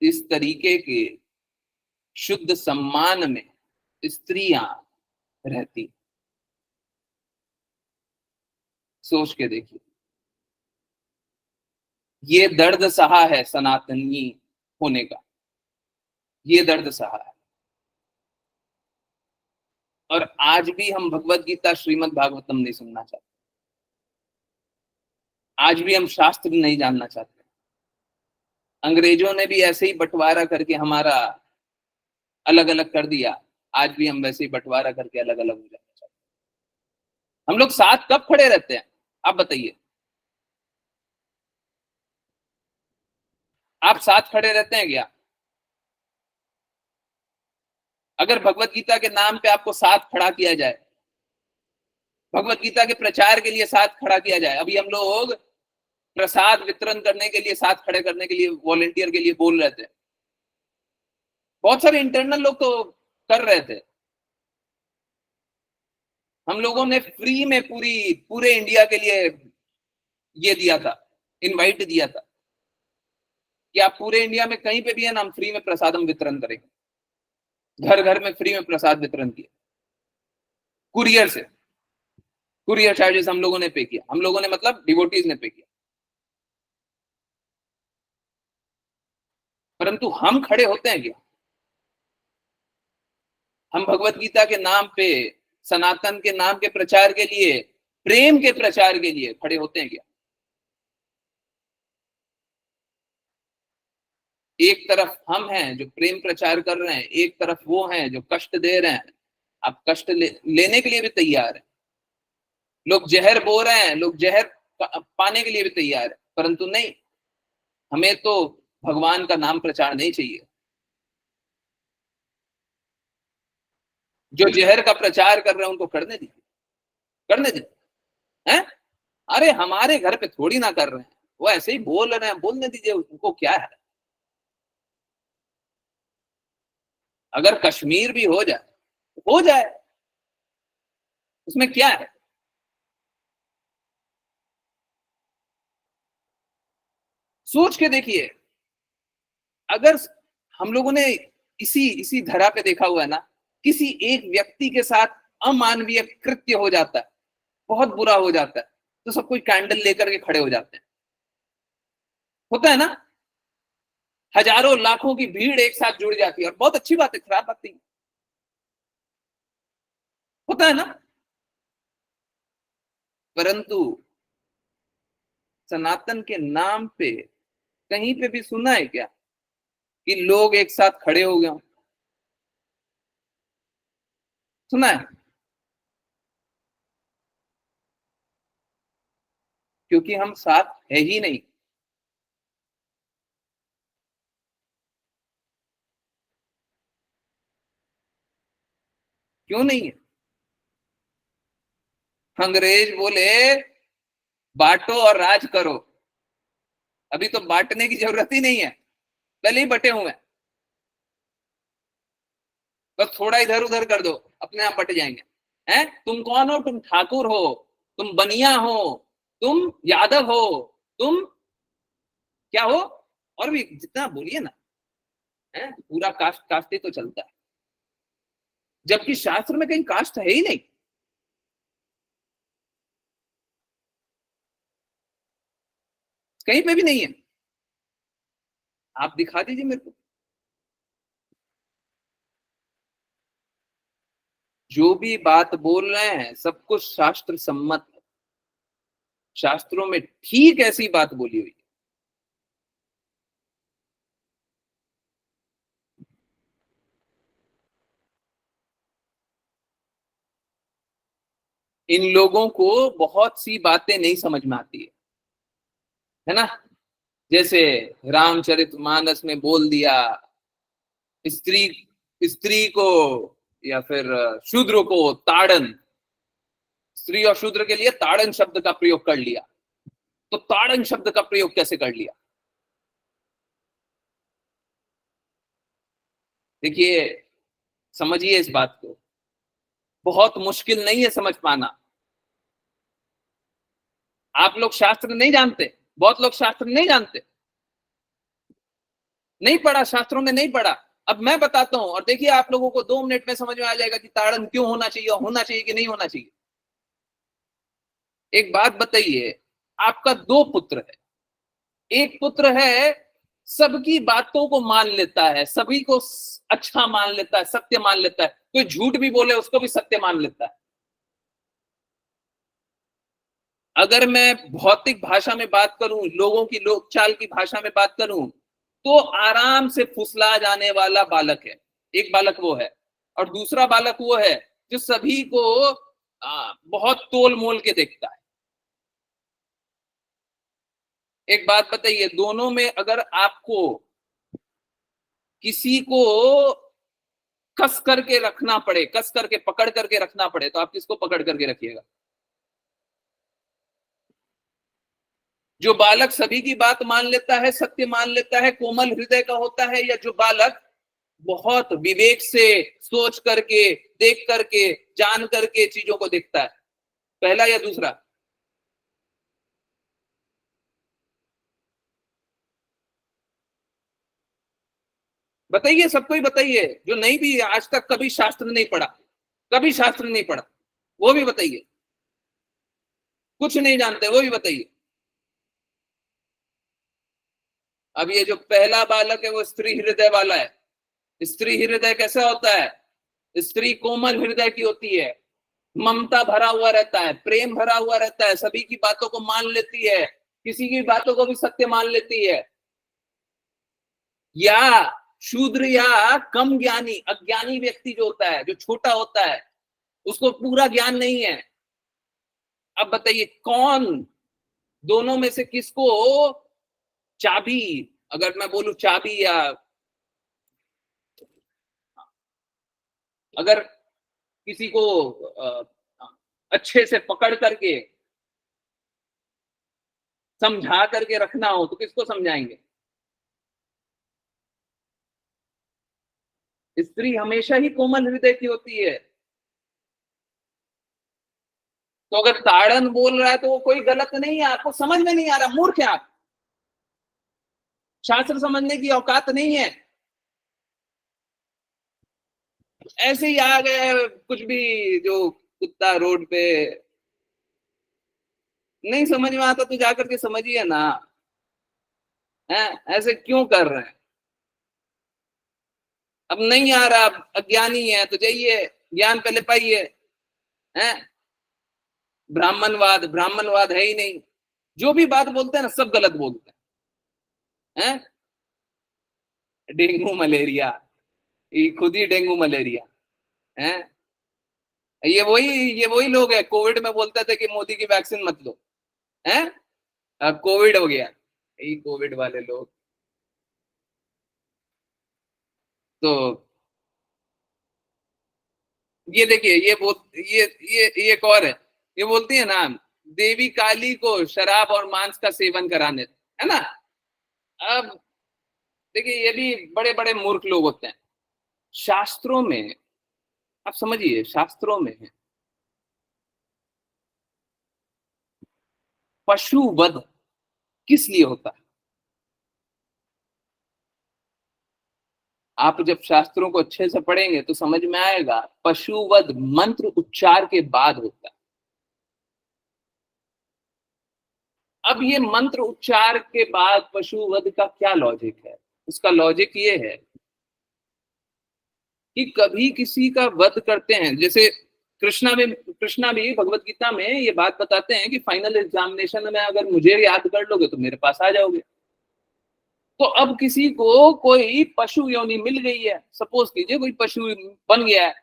इस तरीके के शुद्ध सम्मान में स्त्रियां रहती। सोच के देखिए, ये दर्द सहा है सनातनी होने का, ये दर्द सहा है। और आज भी हम भगवत गीता श्रीमद् भागवतम नहीं सुनना चाहते, आज भी हम शास्त्र नहीं जानना चाहते। अंग्रेजों ने भी ऐसे ही बंटवारा करके हमारा अलग अलग कर दिया, आज भी हम वैसे ही बंटवारा करके अलग अलग हो जाना चाहते हैं। हम लोग साथ कब खड़े रहते हैं आप बताइए? आप साथ खड़े रहते हैं क्या? अगर भगवत गीता के नाम पे आपको साथ खड़ा किया जाए, भगवत गीता के प्रचार के लिए साथ खड़ा किया जाए, अभी हम लोग प्रसाद वितरण करने के लिए, साथ खड़े करने के लिए, वॉलेंटियर के लिए बोल रहे थे, बहुत सारे इंटरनल लोग तो कर रहे थे। हम लोगों ने फ्री में पूरे इंडिया के लिए ये दिया था, इनवाइट दिया था कि आप पूरे इंडिया में कहीं पे भी है ना, हम फ्री में प्रसादम वितरण करेंगे। घर घर में फ्री में प्रसाद वितरण किया, कुरियर से। कुरियर चार्जेस हम लोगों ने पे किया, हम लोगों ने मतलब डिवोटीज ने पे किया। परंतु हम खड़े होते हैं क्या? हम भगवत गीता के नाम पे, सनातन के नाम के प्रचार के लिए, प्रेम के प्रचार के लिए खड़े होते हैं क्या? एक तरफ हम हैं जो प्रेम प्रचार कर रहे हैं, एक तरफ वो हैं जो कष्ट दे रहे हैं। आप कष्ट लेने के लिए भी तैयार है, लोग जहर बो रहे हैं, लोग जहर पाने के लिए भी तैयार है, परंतु नहीं, हमें तो भगवान का नाम प्रचार नहीं चाहिए। जो जहर का प्रचार कर रहे हैं उनको करने दीजिए, करने दीजिए। हैं? अरे हमारे घर पे थोड़ी ना कर रहे हैं, वो ऐसे ही बोल रहे हैं, बोलने दीजिए, उनको क्या है। अगर कश्मीर भी हो जाए, हो जाए, उसमें क्या है। सोच के देखिए, अगर हम लोगों ने इसी इसी धरा पे देखा हुआ है ना, किसी एक व्यक्ति के साथ अमानवीय कृत्य हो जाता है, बहुत बुरा हो जाता है, तो सब कोई कैंडल लेकर के खड़े हो जाते हैं। होता है ना, हजारों लाखों की भीड़ एक साथ जुड़ जाती है, और बहुत अच्छी बात है, खराब बात नहीं। होता है ना, परंतु सनातन के नाम पे कहीं पे भी सुना है क्या कि लोग एक साथ खड़े हो गए? सुना है? क्योंकि हम साथ है ही नहीं। क्यों नहीं है? अंग्रेज बोले बांटो और राज करो। अभी तो बांटने की जरूरत ही नहीं है, पहले ही बटे हुए हैं, बस थोड़ा इधर उधर कर दो, अपने आप बट जाएंगे। हैं? तुम कौन हो? तुम ठाकुर हो, तुम बनिया हो, तुम यादव हो, तुम क्या हो, और भी जितना बोलिए ना। है, पूरा कास्ट कास्ट ही तो चलता है, जबकि शास्त्र में कहीं कास्ट है ही नहीं। कहीं पे भी नहीं है। आप दिखा दीजिए मेरे को। जो भी बात बोल रहे हैं सब कुछ शास्त्र सम्मत है, शास्त्रों में ठीक ऐसी बात बोली हुई है। इन लोगों को बहुत सी बातें नहीं समझ में आती है ना। जैसे रामचरितमानस में बोल दिया, स्त्री स्त्री को या फिर शूद्र को ताड़न, स्त्री और शूद्र के लिए ताड़न शब्द का प्रयोग कर लिया। तो ताड़न शब्द का प्रयोग कैसे कर लिया? देखिए, समझिए इस बात को, बहुत मुश्किल नहीं है समझ पाना। आप लोग शास्त्र नहीं जानते, बहुत लोग शास्त्र नहीं जानते, नहीं पढ़ा, शास्त्रों में नहीं पढ़ा। अब मैं बताता हूं, और देखिए आप लोगों को 2 मिनट में समझ में आ जाएगा कि ताड़न क्यों होना चाहिए, होना चाहिए कि नहीं होना चाहिए। एक बात बताइए, आपका 2 पुत्र है, एक पुत्र है सबकी बातों को मान लेता है, सभी को अच्छा मान लेता है, सत्य मान लेता है, कोई झूठ भी बोले उसको भी सत्य मान लेता है। अगर मैं भौतिक भाषा में बात करूं, लोगों की लोकचाल की भाषा में बात करूं, तो आराम से फुसला जाने वाला बालक है। एक बालक वो है, और दूसरा बालक वो है जो सभी को बहुत तोल मोल के देखता है। एक बात बताइए, दोनों में अगर आपको किसी को कस करके रखना पड़े, कस करके पकड़ करके रखना पड़े, तो आप किसको पकड़ करके रखिएगा? जो बालक सभी की बात मान लेता है, सत्य मान लेता है, कोमल हृदय का होता है, या जो बालक बहुत विवेक से सोच करके, देख करके, जान करके चीजों को देखता है? पहला या दूसरा? बताइए, सबको ही बताइए, जो नहीं भी आज तक कभी शास्त्र नहीं पढ़ा, कभी शास्त्र नहीं पढ़ा, वो भी बताइए। कुछ नहीं जानते, वो भी बताइए। अब ये जो पहला बालक है वो स्त्री हृदय वाला है। स्त्री हृदय कैसा होता है? स्त्री कोमल हृदय की होती है, ममता भरा हुआ रहता है, प्रेम भरा हुआ रहता है, सभी की बातों को मान लेती है, किसी की बातों को भी सत्य मान लेती है। या शूद्र या कम ज्ञानी, अज्ञानी व्यक्ति जो होता है, जो छोटा होता है, उसको पूरा ज्ञान नहीं है। अब बताइए, कौन दोनों में से किसको चाबी अगर मैं बोलूं चाबी, या अगर किसी को अच्छे से पकड़ करके समझा करके रखना हो तो किसको समझाएंगे? स्त्री हमेशा ही कोमल हृदय की होती है। तो अगर ताड़न बोल रहा है तो वो कोई गलत नहीं है, आपको समझ में नहीं आ रहा, मूर्ख है आप, शास्त्र समझने की औकात नहीं है। ऐसे ही आ गए कुछ भी, जो कुत्ता रोड पे नहीं समझ में आता तो जाकर के समझिए ना, है ऐसे क्यों कर रहे हैं? अब नहीं आ रहा, अज्ञानी है तो जाइए ज्ञान पहले पाइए। हैं, ब्राह्मणवाद, ब्राह्मणवाद है ही नहीं, जो भी बात बोलते हैं ना सब गलत बोलते हैं। डेंगू मलेरिया, ये खुद ही डेंगू मलेरिया है। ये वही लोग है, कोविड में बोलते थे कि मोदी की वैक्सीन मत लो, हैं, अब कोविड हो गया, यही कोविड वाले लोग। तो ये देखिए, ये एक और है, ये बोलती है ना, देवी काली को शराब और मांस का सेवन कराने, है ना। अब देखिए, ये भी बड़े बड़े मूर्ख लोग होते हैं। शास्त्रों में, आप समझिए, शास्त्रों में है पशु वध किस लिए होता है। आप जब शास्त्रों को अच्छे से पढ़ेंगे तो समझ में आएगा, पशु वध मंत्र उच्चार के बाद होता है। अब ये मंत्र उच्चार के बाद पशु वध का क्या लॉजिक है? उसका लॉजिक ये है कि कभी किसी का वध करते हैं, जैसे कृष्णा भी भगवत गीता में ये बात बताते हैं कि फाइनल एग्जामिनेशन में अगर मुझे याद कर लोगे तो मेरे पास आ जाओगे। तो अब किसी को कोई पशु योनि मिल गई है, सपोज कीजिए कोई पशु बन गया है,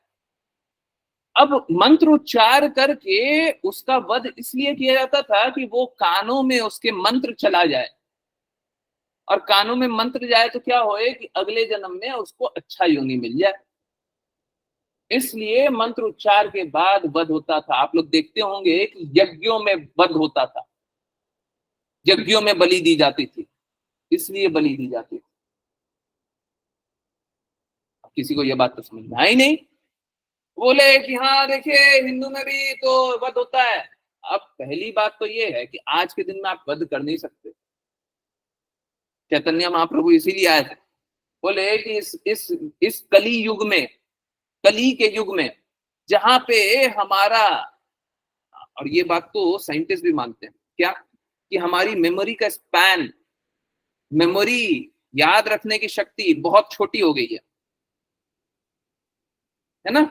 अब मंत्र उच्चार करके उसका वध इसलिए किया जाता था कि वो कानों में उसके मंत्र चला जाए, और कानों में मंत्र जाए तो क्या होए कि अगले जन्म में उसको अच्छा योनि मिल जाए। इसलिए मंत्र उच्चार के बाद वध होता था। आप लोग देखते होंगे कि यज्ञों में वध होता था, यज्ञों में बलि दी जाती थी, इसलिए बलि दी जाती थी। किसी को यह बात तो समझ में आई नहीं, बोले कि हाँ देखिए हिंदू में भी तो वध होता है। अब पहली बात तो ये है कि आज के दिन में आप वध कर नहीं सकते। चैतन्य महाप्रभु इसीलिए आए थे, बोले कि इस कली युग में, कली के युग में, जहां पे हमारा, और ये बात तो साइंटिस्ट भी मानते हैं क्या, कि हमारी मेमोरी का स्पैन, मेमोरी याद रखने की शक्ति बहुत छोटी हो गई है ना।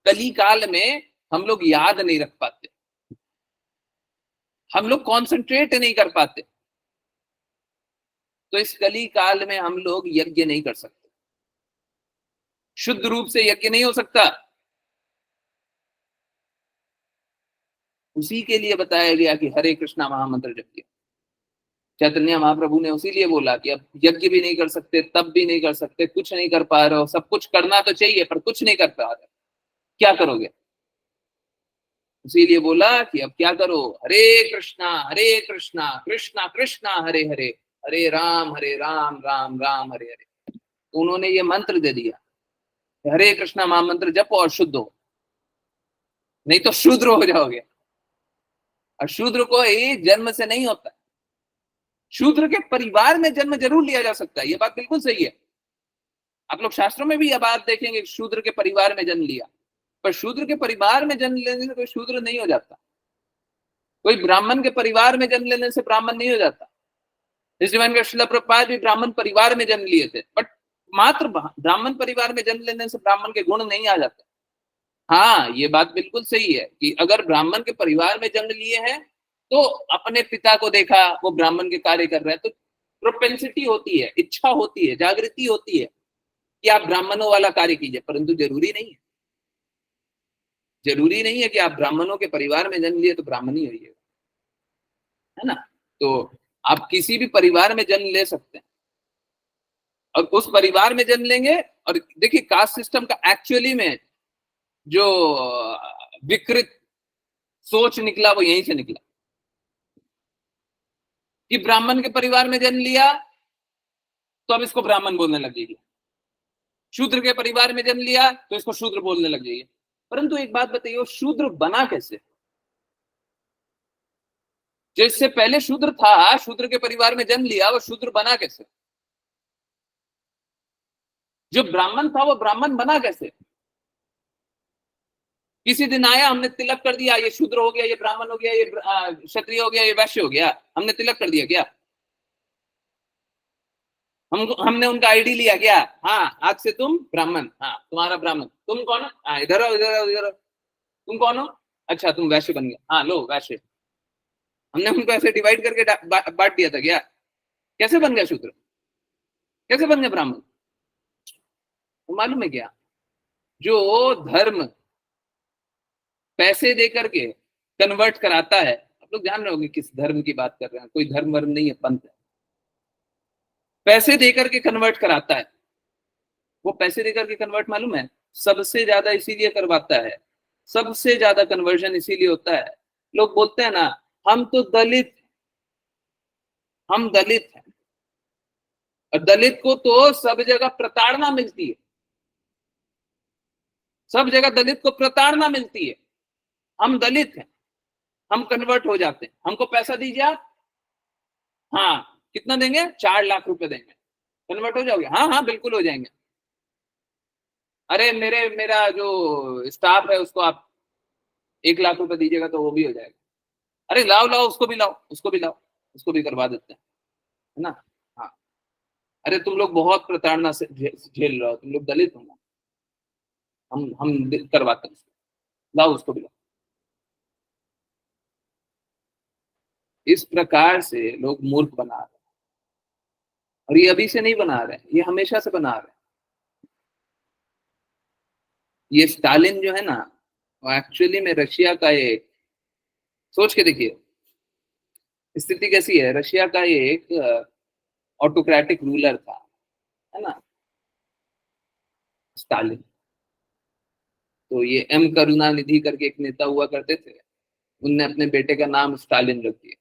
कली काल में हम लोग याद नहीं रख पाते, हम लोग कंसंट्रेट नहीं कर पाते, तो इस कली काल में हम लोग यज्ञ नहीं कर सकते, शुद्ध रूप से यज्ञ नहीं हो सकता। उसी के लिए बताया गया कि हरे कृष्णा महामंत्र जपिए। चैतन्य महाप्रभु ने उसी लिए बोला कि अब यज्ञ भी नहीं कर सकते, तब भी नहीं कर सकते, कुछ नहीं कर पा रहे हो, सब कुछ करना तो चाहिए पर कुछ नहीं कर पा रहे, क्या करोगे? इसीलिए बोला कि अब क्या करो, हरे कृष्णा कृष्णा कृष्णा हरे हरे, हरे राम राम राम हरे हरे। तो उन्होंने ये मंत्र दे दिया, हरे कृष्णा महामंत्र जपो और शुद्ध हो, नहीं तो शूद्र हो जाओगे। और शूद्र को ही जन्म से नहीं होता, शूद्र के परिवार में जन्म जरूर लिया जा सकता है, ये बात बिल्कुल सही है। आप लोग शास्त्रों में भी यह बात देखेंगे, शूद्र के परिवार में जन्म लिया, पर शूद्र के परिवार में जन्म लेने से कोई शूद्र नहीं हो जाता, कोई ब्राह्मण के परिवार में जन्म लेने से ब्राह्मण नहीं हो जाता। इस डिवाइन का शिला प्रभुपाद भी ब्राह्मण परिवार में जन्म लिए थे, बट मात्र ब्राह्मण परिवार में जन्म लेने से ब्राह्मण के गुण नहीं आ जाते। हाँ, ये बात बिल्कुल सही है कि अगर ब्राह्मण के परिवार में जन्म लिए हैं तो अपने पिता को देखा वो ब्राह्मण के कार्य कर रहे हैं, तो प्रोपेंसिटी होती है, इच्छा होती है, जागृति होती है कि आप ब्राह्मणों वाला कार्य कीजिए, परंतु जरूरी नहीं है, जरूरी नहीं है कि आप ब्राह्मणों के परिवार में जन्म लिए तो ब्राह्मण ही होइए, है ना। तो आप किसी भी परिवार में जन्म ले सकते हैं, और उस परिवार में जन्म लेंगे। और देखिए कास्ट सिस्टम का एक्चुअली में जो विकृत सोच निकला वो यहीं से निकला कि ब्राह्मण के परिवार में जन्म लिया तो अब इसको ब्राह्मण बोलने लग जाइए, शूद्र के परिवार में जन्म लिया तो इसको शूद्र बोलने लग जाइए। परंतु एक बात बताइए, वो शूद्र बना कैसे? जिससे पहले शूद्र था, शूद्र के परिवार में जन्म लिया, वो शूद्र बना कैसे? जो ब्राह्मण था वो ब्राह्मण बना कैसे? किसी दिन आया, हमने तिलक कर दिया, ये शूद्र हो गया, ये ब्राह्मण हो गया, ये क्षत्रिय हो गया, ये वैश्य हो गया, हमने तिलक कर दिया क्या? हमने उनका आईडी लिया क्या? हाँ, आज से तुम ब्राह्मण, हाँ तुम्हारा ब्राह्मण, तुम कौन हो? हाँ इधर आओ, इधर आओ, इधर आओ, तुम कौन हो? अच्छा तुम वैश्य बन गया, हाँ लो वैश्य। हमने उनको ऐसे डिवाइड करके बांट दिया था क्या? कैसे बन गया शूद्र? कैसे बन गया ब्राह्मण? तो मालूम है क्या, जो धर्म पैसे दे करके कन्वर्ट कराता है, आप लोग जान रहे होंगे किस धर्म की बात कर रहे हैं, कोई धर्म वर्म नहीं है, पंथ है, पैसे देकर के कन्वर्ट कराता है। वो पैसे देकर के कन्वर्ट मालूम है सबसे ज्यादा इसीलिए करवाता है, सबसे ज्यादा कन्वर्जन इसीलिए होता है। लोग बोलते हैं ना, हम तो दलित, हम दलित हैं, और दलित को तो सब जगह प्रताड़ना मिलती है, सब जगह दलित को प्रताड़ना मिलती है। हम दलित हैं, हम कन्वर्ट हो जाते हैं, हमको पैसा दीजिए आप, हाँ कितना देंगे? 4 लाख रुपए देंगे, कन्वर्ट हो जाओगे? हाँ हाँ बिल्कुल हो जाएंगे। अरे मेरा जो स्टाफ है उसको आप 1 लाख रुपए दीजिएगा तो वो भी हो जाएगा। अरे लाओ लाओ, उसको भी लाओ, उसको भी लाओ, उसको भी करवा देते हैं, है ना? हाँ, अरे तुम लोग बहुत प्रताड़ना से झेल रहे हो, तुम लोग दलित हो ना, हम करवाते हैं, लाओ उसको भी लाओ। इस प्रकार से लोग मूर्ख बना रहे हैं, और ये अभी से नहीं बना रहे हैं, ये हमेशा से बना रहे हैं। ये स्टालिन जो है ना, वो एक्चुअली में रशिया का एक, सोच के देखिए स्थिति कैसी है, रशिया का एक ऑटोक्रेटिक रूलर था, है ना, स्टालिन। तो ये एम करुणानिधि करके एक नेता हुआ करते थे, उनने अपने बेटे का नाम स्टालिन रख दिया।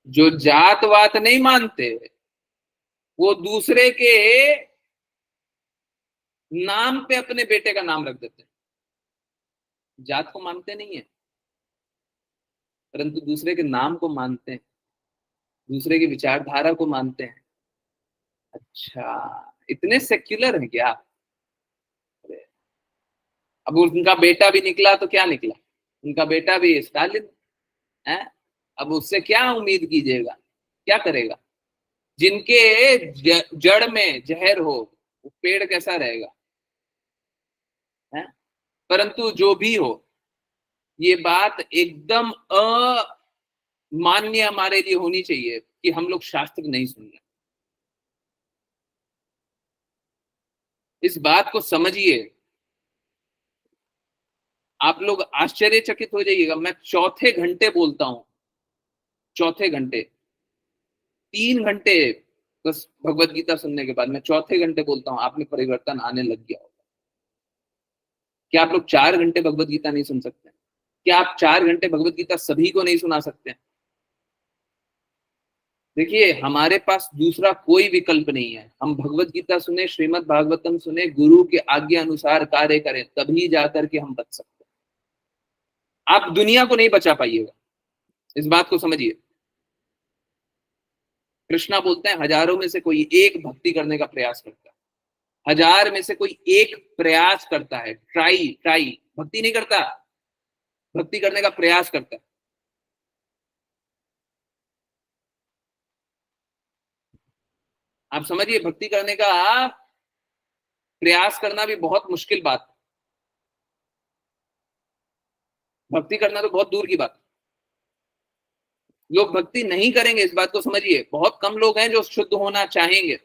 जो जात वात नहीं मानते, वो दूसरे के नाम पे अपने बेटे का नाम रख देते हैं। जात को मानते नहीं है, परंतु दूसरे के नाम को मानते हैं, दूसरे की विचारधारा को मानते हैं। अच्छा, इतने सेक्युलर है क्या? अब उनका बेटा भी निकला तो क्या निकला, उनका बेटा भी स्टालिन है। अब उससे क्या उम्मीद कीजिएगा, क्या करेगा? जिनके जड़ में जहर हो, वो पेड़ कैसा रहेगा, है? परंतु जो भी हो, ये बात एकदम अमान्य हमारे लिए होनी चाहिए कि हम लोग शास्त्र नहीं सुन रहे। इस बात को समझिए, आप लोग आश्चर्यचकित हो जाइएगा। मैं चौथे घंटे बोलता हूं, चौथे घंटे, 3 घंटे बस भगवत गीता सुनने के बाद मैं चौथे घंटे बोलता हूं, आप में परिवर्तन आने लग गया होगा। क्या आप लोग 4 घंटे भगवत गीता नहीं सुन सकते? क्या आप 4 घंटे भगवत गीता सभी को नहीं सुना सकते? देखिए, हमारे पास दूसरा कोई विकल्प नहीं है। हम भगवत गीता सुने, श्रीमद् भागवतम सुने, गुरु के आज्ञा अनुसार कार्य करें, तभी जाकर के हम बच सकते हैं। आप दुनिया को नहीं बचा पाइएगा, इस बात को समझिए। कृष्णा बोलते हैं, हजारों में से कोई एक भक्ति करने का प्रयास करता है, 1000 में से कोई एक प्रयास करता है, ट्राई, भक्ति नहीं करता, भक्ति करने का प्रयास करता है। आप समझिए, भक्ति करने का प्रयास करना भी बहुत मुश्किल बात है, भक्ति करना तो बहुत दूर की बात है। लोग भक्ति नहीं करेंगे, इस बात को समझिए। बहुत कम लोग हैं जो शुद्ध होना चाहेंगे,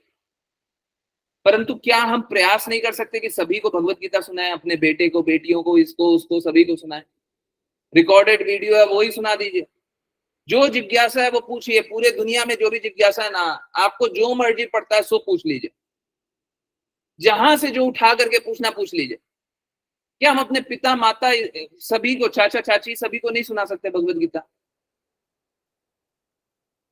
परंतु क्या हम प्रयास नहीं कर सकते कि सभी को भगवत गीता सुनाएं, अपने बेटे को, बेटियों को, इसको उसको, सभी को सुनाएं। रिकॉर्डेड वीडियो है, वो ही सुना दीजिए। जो जिज्ञासा है वो पूछिए, पूरे दुनिया में जो भी जिज्ञासा है ना, आपको जो मर्जी पड़ता है सो पूछ लीजिए, जहां से जो उठा करके पूछना पूछ लीजिए। क्या हम अपने पिता माता सभी को, चाचा चाची सभी को नहीं सुना सकते भगवत गीता?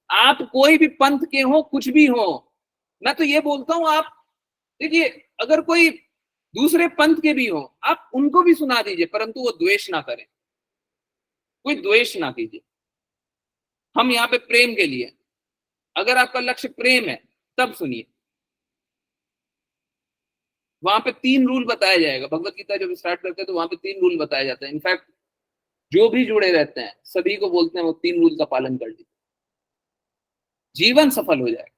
आप कोई भी पंथ के हो, कुछ भी हो, मैं तो ये बोलता हूं, आप देखिए, अगर कोई दूसरे पंथ के भी हो, आप उनको भी सुना दीजिए, परंतु वो द्वेष ना करें, कोई द्वेष ना कीजिए। हम यहाँ पे प्रेम के लिए, अगर आपका लक्ष्य प्रेम है तब सुनिए। वहां पे 3 रूल बताया जाएगा, भगवत गीता जब स्टार्ट करते हैं तो वहां पे 3 रूल बताया जाता है। इनफैक्ट जो भी जुड़े रहते हैं सभी को बोलते हैं वो 3 रूल का पालन कर लीजिए, जीवन सफल हो जाएगा,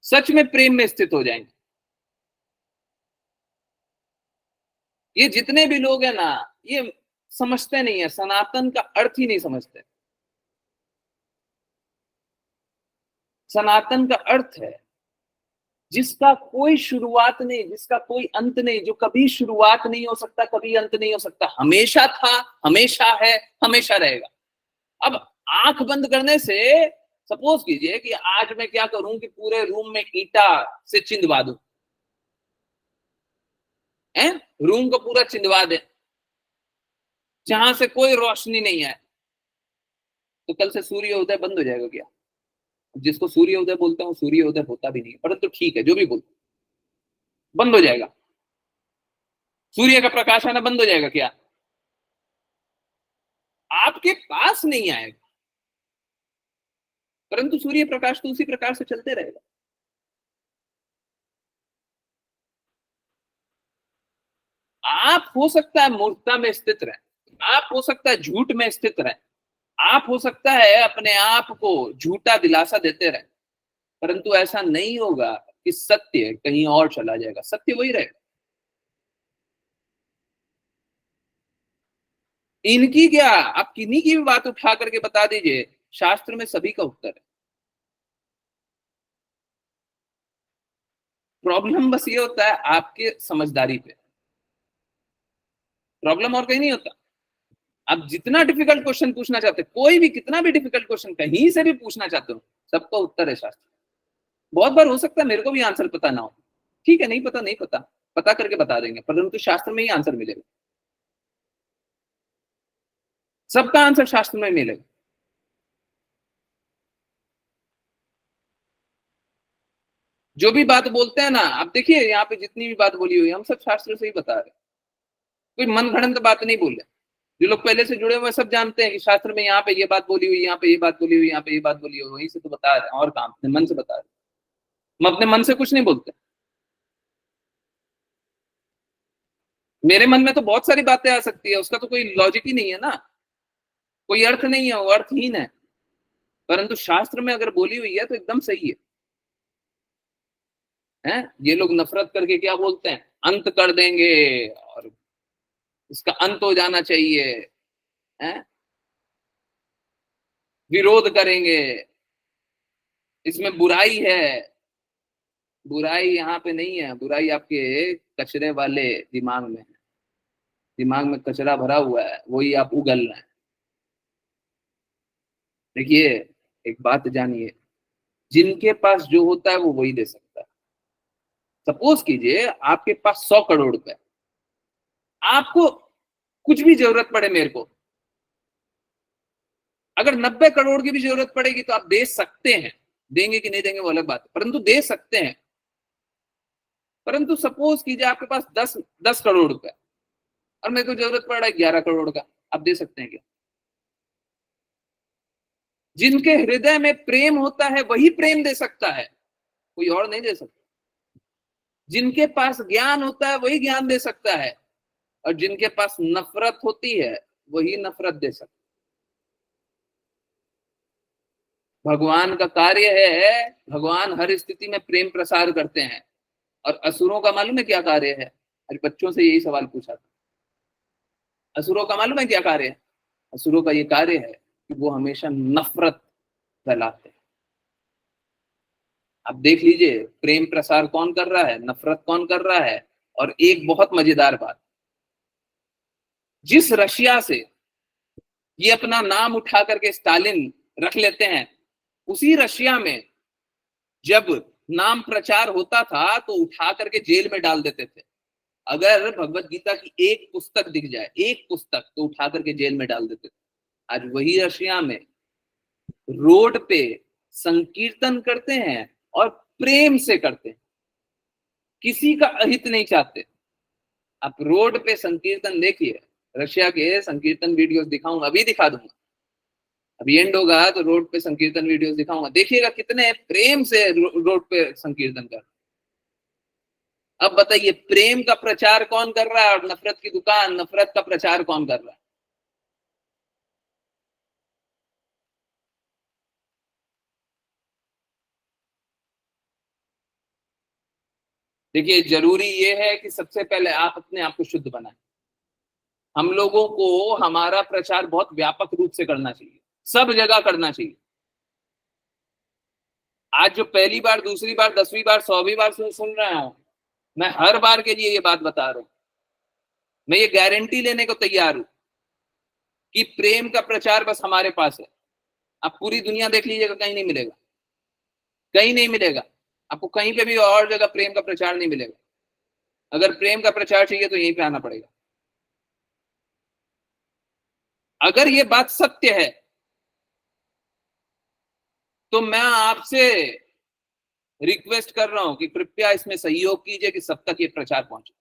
सच में प्रेम में स्थित हो जाएंगे। ये जितने भी लोग हैं ना, ये समझते नहीं है, सनातन का अर्थ ही नहीं समझते। सनातन का अर्थ है जिसका कोई शुरुआत नहीं, जिसका कोई अंत नहीं, जो कभी शुरुआत नहीं हो सकता, कभी अंत नहीं हो सकता, हमेशा था, हमेशा है, हमेशा रहेगा। अब आंख बंद करने से, सपोज कीजिए कि आज मैं क्या करूं कि पूरे रूम में ईंटा से चिंदवा दूं, रूम को पूरा चिंदवा दे, जहां से कोई रोशनी नहीं है, तो कल से सूर्य उदय बंद हो जाएगा क्या? जिसको सूर्य उदय बोलते हैं सूर्य उदय होता भी नहीं, परंतु ठीक है, जो भी बोलते बंद हो जाएगा। सूर्य का प्रकाश आना बंद हो जाएगा क्या? आपके पास नहीं आएगा, परंतु सूर्य प्रकाश तो उसी प्रकार से चलते रहेगा। आप हो सकता है मूर्खता में स्थित रहे, आप हो सकता है झूठ में स्थित रहे, आप हो सकता है अपने आप को झूठा दिलासा देते रहे, परंतु ऐसा नहीं होगा कि सत्य कहीं और चला जाएगा, सत्य वही रहेगा। इनकी क्या, आप किन्हीं की भी बात उठा करके बता दीजिए, शास्त्र में सभी का उत्तर है। प्रॉब्लम बस ये होता है आपके समझदारी पे, प्रॉब्लम और कहीं नहीं होता। आप जितना डिफिकल्ट क्वेश्चन पूछना चाहते हैं, कोई भी कितना भी डिफिकल्ट क्वेश्चन कहीं से भी पूछना चाहते हो, सबका उत्तर है शास्त्र। बहुत बार हो सकता है मेरे को भी आंसर पता ना हो, ठीक है, नहीं पता नहीं पता, पता करके बता देंगे, परंतु शास्त्र में ही आंसर मिलेगा, सबका आंसर शास्त्र में मिलेगा। जो भी बात बोलते हैं ना, आप देखिए यहाँ पे जितनी भी बात बोली हुई है, हम सब शास्त्र से ही बता रहे हैं, कोई मन घड़ंत बात नहीं बोल रहे। जो लोग पहले से जुड़े हुए सब जानते हैं कि शास्त्र में यहाँ पे ये बात बोली हुई, यहाँ पे ये बात बोली हुई, यहाँ पे ये बात बोली हुई, वहीं से तो बता रहे हैं, और काम अपने मन से बता रहे हैं। हम अपने मन से कुछ नहीं बोलते। मेरे मन में तो बहुत सारी बातें आ सकती है, उसका तो कोई लॉजिक ही नहीं है ना, कोई अर्थ नहीं है, वो अर्थहीन है, परंतु शास्त्र में अगर बोली हुई है तो एकदम सही है। ये लोग नफरत करके क्या बोलते हैं, अंत कर देंगे और इसका अंत हो जाना चाहिए, हैं, विरोध करेंगे, इसमें बुराई है। बुराई यहाँ पे नहीं है, बुराई आपके कचरे वाले दिमाग में है, दिमाग में कचरा भरा हुआ है, वही आप उगल रहे हैं। देखिए, एक बात जानिए, जिनके पास जो होता है वो वही दे सकता है। सपोज कीजिए आपके पास 100 करोड़ रुपए, आपको कुछ भी जरूरत पड़े, मेरे को अगर 90 करोड़ की भी जरूरत पड़ेगी तो आप दे सकते हैं, देंगे कि नहीं देंगे वो अलग बात है, परंतु दे सकते हैं। परंतु सपोज कीजिए आपके पास 10 करोड़ रुपए और मेरे को जरूरत पड़ रहा है 11 करोड़ का, आप दे सकते हैं क्या? जिनके हृदय में प्रेम होता है वही प्रेम दे सकता है, कोई और नहीं दे सकता। जिनके पास ज्ञान होता है वही ज्ञान दे सकता है, और जिनके पास नफरत होती है वही नफरत दे सकता है। भगवान का कार्य है, भगवान हर स्थिति में प्रेम प्रसार करते हैं। और असुरों का मालूम है क्या कार्य है? आज बच्चों से यही सवाल पूछा था, असुरों का मालूम है क्या कार्य है? असुरों का ये कार्य है कि वो हमेशा नफरत फैलाते हैं। आप देख लीजिए, प्रेम प्रसार कौन कर रहा है, नफरत कौन कर रहा है। और एक बहुत मजेदार बात, जिस रशिया से ये अपना नाम उठा करके स्टालिन रख लेते हैं। उसी रशिया में जब नाम प्रचार होता था तो उठा करके जेल में डाल देते थे। अगर भगवत गीता की एक पुस्तक दिख जाए, एक पुस्तक, तो उठा करके जेल में डाल देते थे। आज वही रशिया में रोड पे संकीर्तन करते हैं और प्रेम से करते हैं, किसी का अहित नहीं चाहते। आप रोड पे संकीर्तन देखिए, रशिया के संकीर्तन वीडियोस दिखाऊंगा, अभी दिखा दूंगा, अभी एंड होगा तो रोड पे संकीर्तन वीडियोस दिखाऊंगा, देखिएगा कितने प्रेम से रोड पे संकीर्तन कर। अब बताइए, प्रेम का प्रचार कौन कर रहा है और नफरत की दुकान, नफरत का प्रचार कौन कर रहा है? देखिए, जरूरी ये है कि सबसे पहले आप अपने आप को शुद्ध बनाएं। हम लोगों को हमारा प्रचार बहुत व्यापक रूप से करना चाहिए, सब जगह करना चाहिए। आज जो पहली बार, दूसरी बार, 10वीं बार, 100वीं बार सुन रहे हो, मैं हर बार के लिए ये बात बता रहा हूं। मैं ये गारंटी लेने को तैयार हूं कि प्रेम का प्रचार बस हमारे पास है। आप पूरी दुनिया देख लीजिएगा, कहीं नहीं मिलेगा, कहीं नहीं मिलेगा आपको, कहीं पे भी और जगह प्रेम का प्रचार नहीं मिलेगा। अगर प्रेम का प्रचार चाहिए तो यहीं पे आना पड़ेगा। अगर ये बात सत्य है तो मैं आपसे रिक्वेस्ट कर रहा हूं कि कृपया इसमें सहयोग कीजिए कि सब तक ये प्रचार पहुंचे,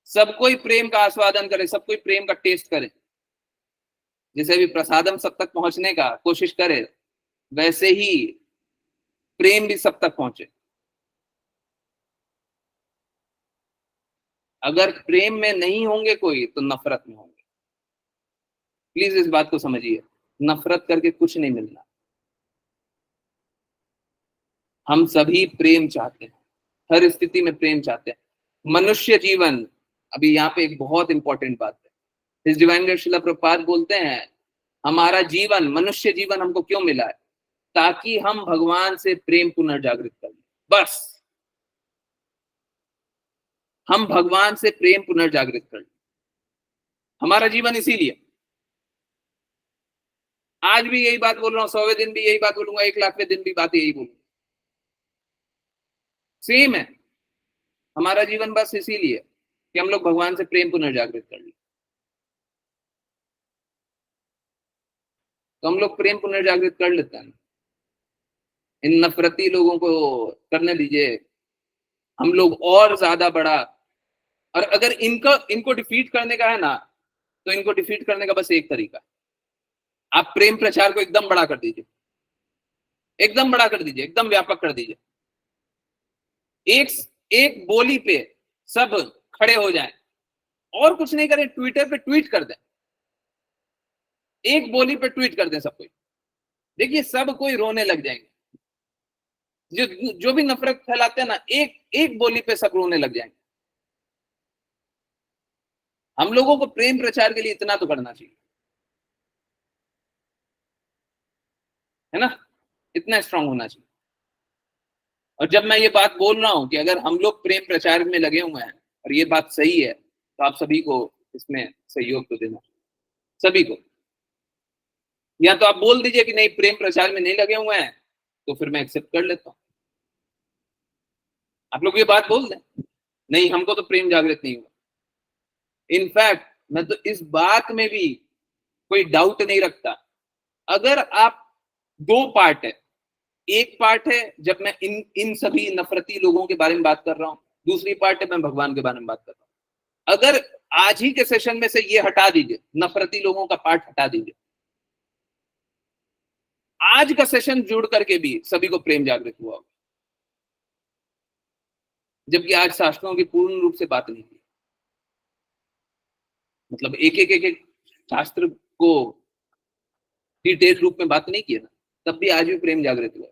सब कोई प्रेम का आस्वादन करे, सब कोई प्रेम का टेस्ट करे। जैसे भी प्रसादम सब तक पहुंचने का कोशिश करे, वैसे ही प्रेम भी सब तक पहुंचे। अगर प्रेम में नहीं होंगे कोई तो नफरत में होंगे। प्लीज इस बात को समझिए, नफरत करके कुछ नहीं मिलना। हम सभी प्रेम चाहते हैं, हर स्थिति में प्रेम चाहते हैं। मनुष्य जीवन, अभी यहाँ पे एक बहुत इंपॉर्टेंट बात है, his divine grace Srila Prabhupada बोलते हैं, हमारा जीवन, मनुष्य जीवन हमको क्यों मिला है? ताकि हम भगवान से प्रेम पुनर्जागृत कर लें, बस। हम भगवान से प्रेम पुनर्जागृत कर लें, हमारा जीवन इसीलिए। आज भी यही बात बोल रहा हूँ, 100वें दिन भी यही बात बोलूंगा, 1,00,000वें दिन भी बात यही बोलूंगा, सेम है। हमारा जीवन बस इसीलिए कि हम लोग भगवान से प्रेम पुनर्जागृत कर लें। तो हम लोग प्रेम पुनर्जागृत कर लेते हैं। इन नफरती लोगों को करने दीजिए, हम लोग और ज्यादा बड़ा। और अगर इनको डिफीट करने का है ना, तो इनको डिफीट करने का बस एक तरीका, आप प्रेम प्रचार को एकदम बड़ा कर दीजिए, एकदम बड़ा कर दीजिए, एकदम व्यापक कर दीजिए। एक एक बोली पे सब खड़े हो जाएं, और कुछ नहीं करें, ट्विटर पे ट्वीट कर दें, एक बोली पे ट्वीट कर दें सब कोई। देखिए, सब कोई रोने लग जाएंगे। जो भी नफरत फैलाते हैं ना, एक एक बोली पे सब रोने लग जाएंगे। हम लोगों को प्रेम प्रचार के लिए इतना तो करना चाहिए, है ना? इतना स्ट्रांग होना चाहिए। और जब मैं ये बात बोल रहा हूं कि अगर हम लोग प्रेम प्रचार में लगे हुए हैं और ये बात सही है, तो आप सभी को इसमें सहयोग तो देना, सभी को। या तो आप बोल दीजिए कि नहीं, प्रेम प्रचार में नहीं लगे हुए हैं, तो फिर मैं एक्सेप्ट कर लेता हूं। आप लोग ये बात बोल दें, नहीं हमको तो प्रेम जागृत नहीं हुआ। इनफैक्ट मैं तो इस बात में भी कोई डाउट नहीं रखता, अगर आप, दो पार्ट है, एक पार्ट है जब मैं इन सभी नफरती लोगों के बारे में बात कर रहा हूं, दूसरी पार्ट है मैं भगवान के बारे में बात कर रहा हूं। अगर आज ही के सेशन में से ये हटा दीजिए, नफरती लोगों का पार्ट हटा दीजिए, आज का सेशन जुड़ करके भी सभी को प्रेम जागृत हुआ होगा, जबकि आज शास्त्रों की पूर्ण रूप से बात नहीं की। मतलब एक शास्त्र को डिटेल रूप में बात नहीं किया ना, तब भी आज भी प्रेम जागृत हुआ।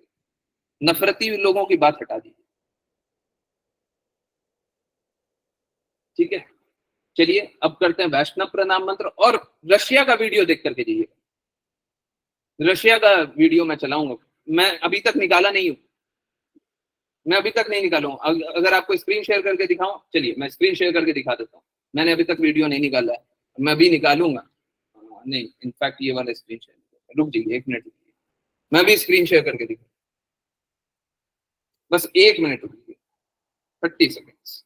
नफरती लोगों की बात हटा दी, ठीक है? चलिए अब करते हैं वैष्णव प्रणाम मंत्र, और रशिया का वीडियो देख करके जाइए। रशिया का वीडियो मैं चलाऊंगा, मैं अभी तक निकाला नहीं हूं, मैं अभी तक नहीं निकाला हूं। अगर आपको स्क्रीन शेयर करके दिखाऊं, चलिए मैं स्क्रीन शेयर करके दिखा देता हूं। मैंने अभी तक वीडियो नहीं निकाला है, मैं अभी निकालूंगा। नहीं, इनफैक्ट ये वाला स्क्रीन शेयर, रुक जाइए 1 मिनट रुकिए, मैं भी स्क्रीन शेयर करके दिखा, बस 1 मिनट रुकिए, 30 सेकेंड्स।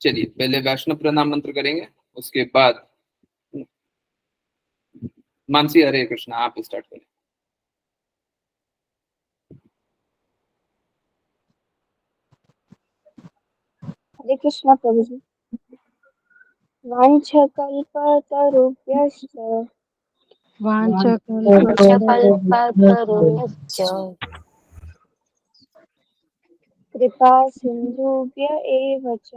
चलिए पहले वैष्णव प्रणाम मंत्र करेंगे, उसके बाद मानसी हरे कृष्णा आप स्टार्ट करें। हरे कृष्णा प्रभु जी। वाञ्छकल्पतरुभ्यश्च वाञ्छकल्पतरुभ्यश्च कृपा सिन्धुभ्य एव च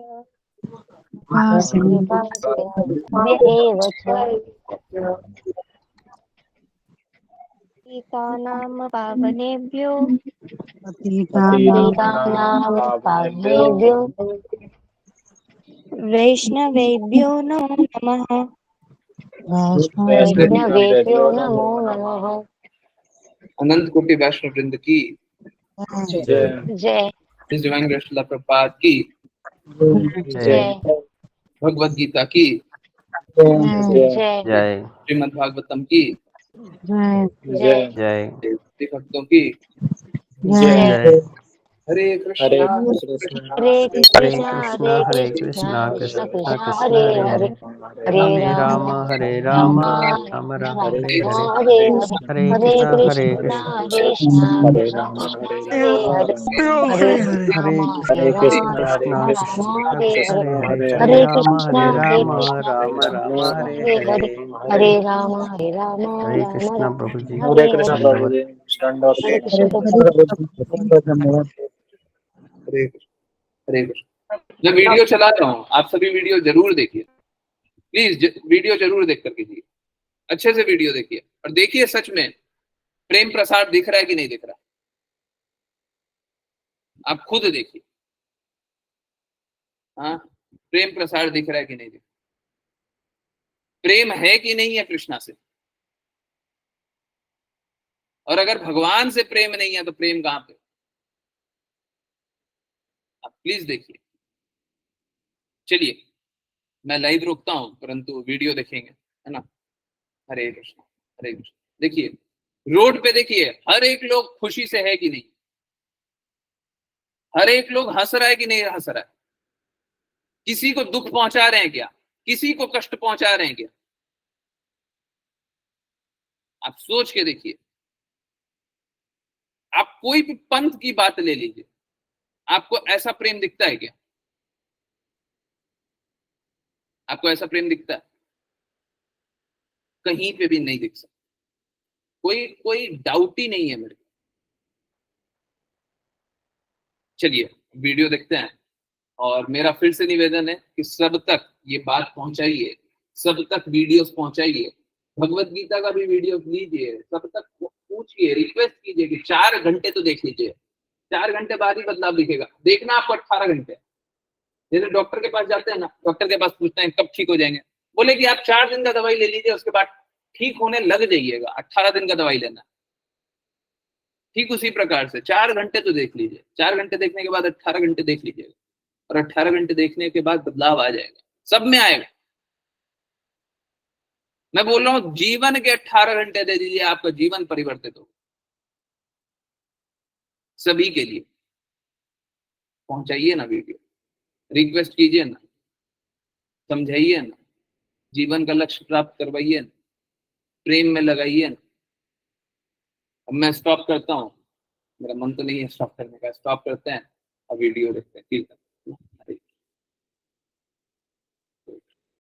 पतितानां पावनेभ्यो वैष्णवेभ्यो नमो नमः। वैष्णवेभ्यो नमो नमः। अनंत कोटि वैष्णव वृंद की जय His Divine Grace Srila Prabhupada की जय भगवद गीता की जय श्रीमद् भागवतम की जय देवी भक्तों की जय। हरे कृष्णा हरे कृष्णा हरे कृष्णा कृष्ण कृष्ण हरे हरे हरे राम हरे राम राम राम हरे हरे हरे कृष्णा हरे कृष्णा हरे हरे हरे राम हरे राम राम हरे हरे हरे कृष्णा हरे कृष्णा हरे हरे हरे राम राम प्रभु जी। हरे हरे हरे कृष्ण प्रभु जी। हरे कृष्ण। मैं वीडियो चला रहा हूँ, आप सभी वीडियो जरूर देखिए, प्लीज वीडियो जरूर देख कर कीजिए, अच्छे से वीडियो देखिए और देखिए सच में प्रेम प्रसाद दिख रहा है कि नहीं दिख रहा, आप खुद देखिए। हाँ, प्रेम प्रसाद दिख रहा है कि नहीं दिख रहा, प्रेम है कि नहीं है कृष्णा से, और अगर भगवान से प्रेम नहीं है तो प्रेम कहां पे, आप प्लीज देखिए। चलिए मैं लाइव रोकता हूं परंतु वीडियो देखेंगे, है ना। हरे कृष्ण हरे कृष्ण। देखिए रोड पे देखिए हर एक लोग खुशी से है कि नहीं, हर एक लोग हंस रहा है कि नहीं हंस रहा है, किसी को दुख पहुंचा रहे हैं क्या, किसी को कष्ट पहुंचा रहे हैं क्या, आप सोच के देखिए। आप कोई भी पंथ की बात ले लीजिए, आपको ऐसा प्रेम दिखता है क्या, आपको ऐसा प्रेम दिखता है, कहीं पे भी नहीं दिख सकता, कोई कोई डाउट ही नहीं है मेरे को। चलिए वीडियो देखते हैं, और मेरा फिर से निवेदन है कि सब तक ये बात पहुंचाइए, सब तक वीडियोस पहुंचाइए, भगवत गीता का भी वीडियो लीजिए, सब तक पूछिए, रिक्वेस्ट कीजिए कि 4 घंटे तो देख लीजिए, 4 घंटे बाद ही बदलाव दिखेगा, देखना आपको 18 घंटे। जैसे डॉक्टर के पास जाते हैं ना, डॉक्टर के पास पूछते हैं कब ठीक हो जाएंगे, बोले कि आप 4 दिन का दवाई ले लीजिए, उसके बाद ठीक होने लग जाइएगा, 18 दिन का दवाई लेना। ठीक उसी प्रकार से 4 घंटे तो देख लीजिए, 4 घंटे देखने के बाद 18 घंटे देख लीजिएगा, और 18 घंटे देखने के बाद बदलाव आ जाएगा, सब में आएगा। मैं बोल रहा हूं जीवन के 18 घंटे दे दीजिए, आपका जीवन परिवर्तित हो, सभी के लिए। पहुंचाइए ना वीडियो, रिक्वेस्ट कीजिए ना, समझाइए ना, जीवन का लक्ष्य प्राप्त करवाइए ना, प्रेम में लगाइए ना। अब मैं स्टॉप करता हूं, मेरा मन तो नहीं है स्टॉप करने का, स्टॉप करते हैं और वीडियो देखते हैं। ठीक है।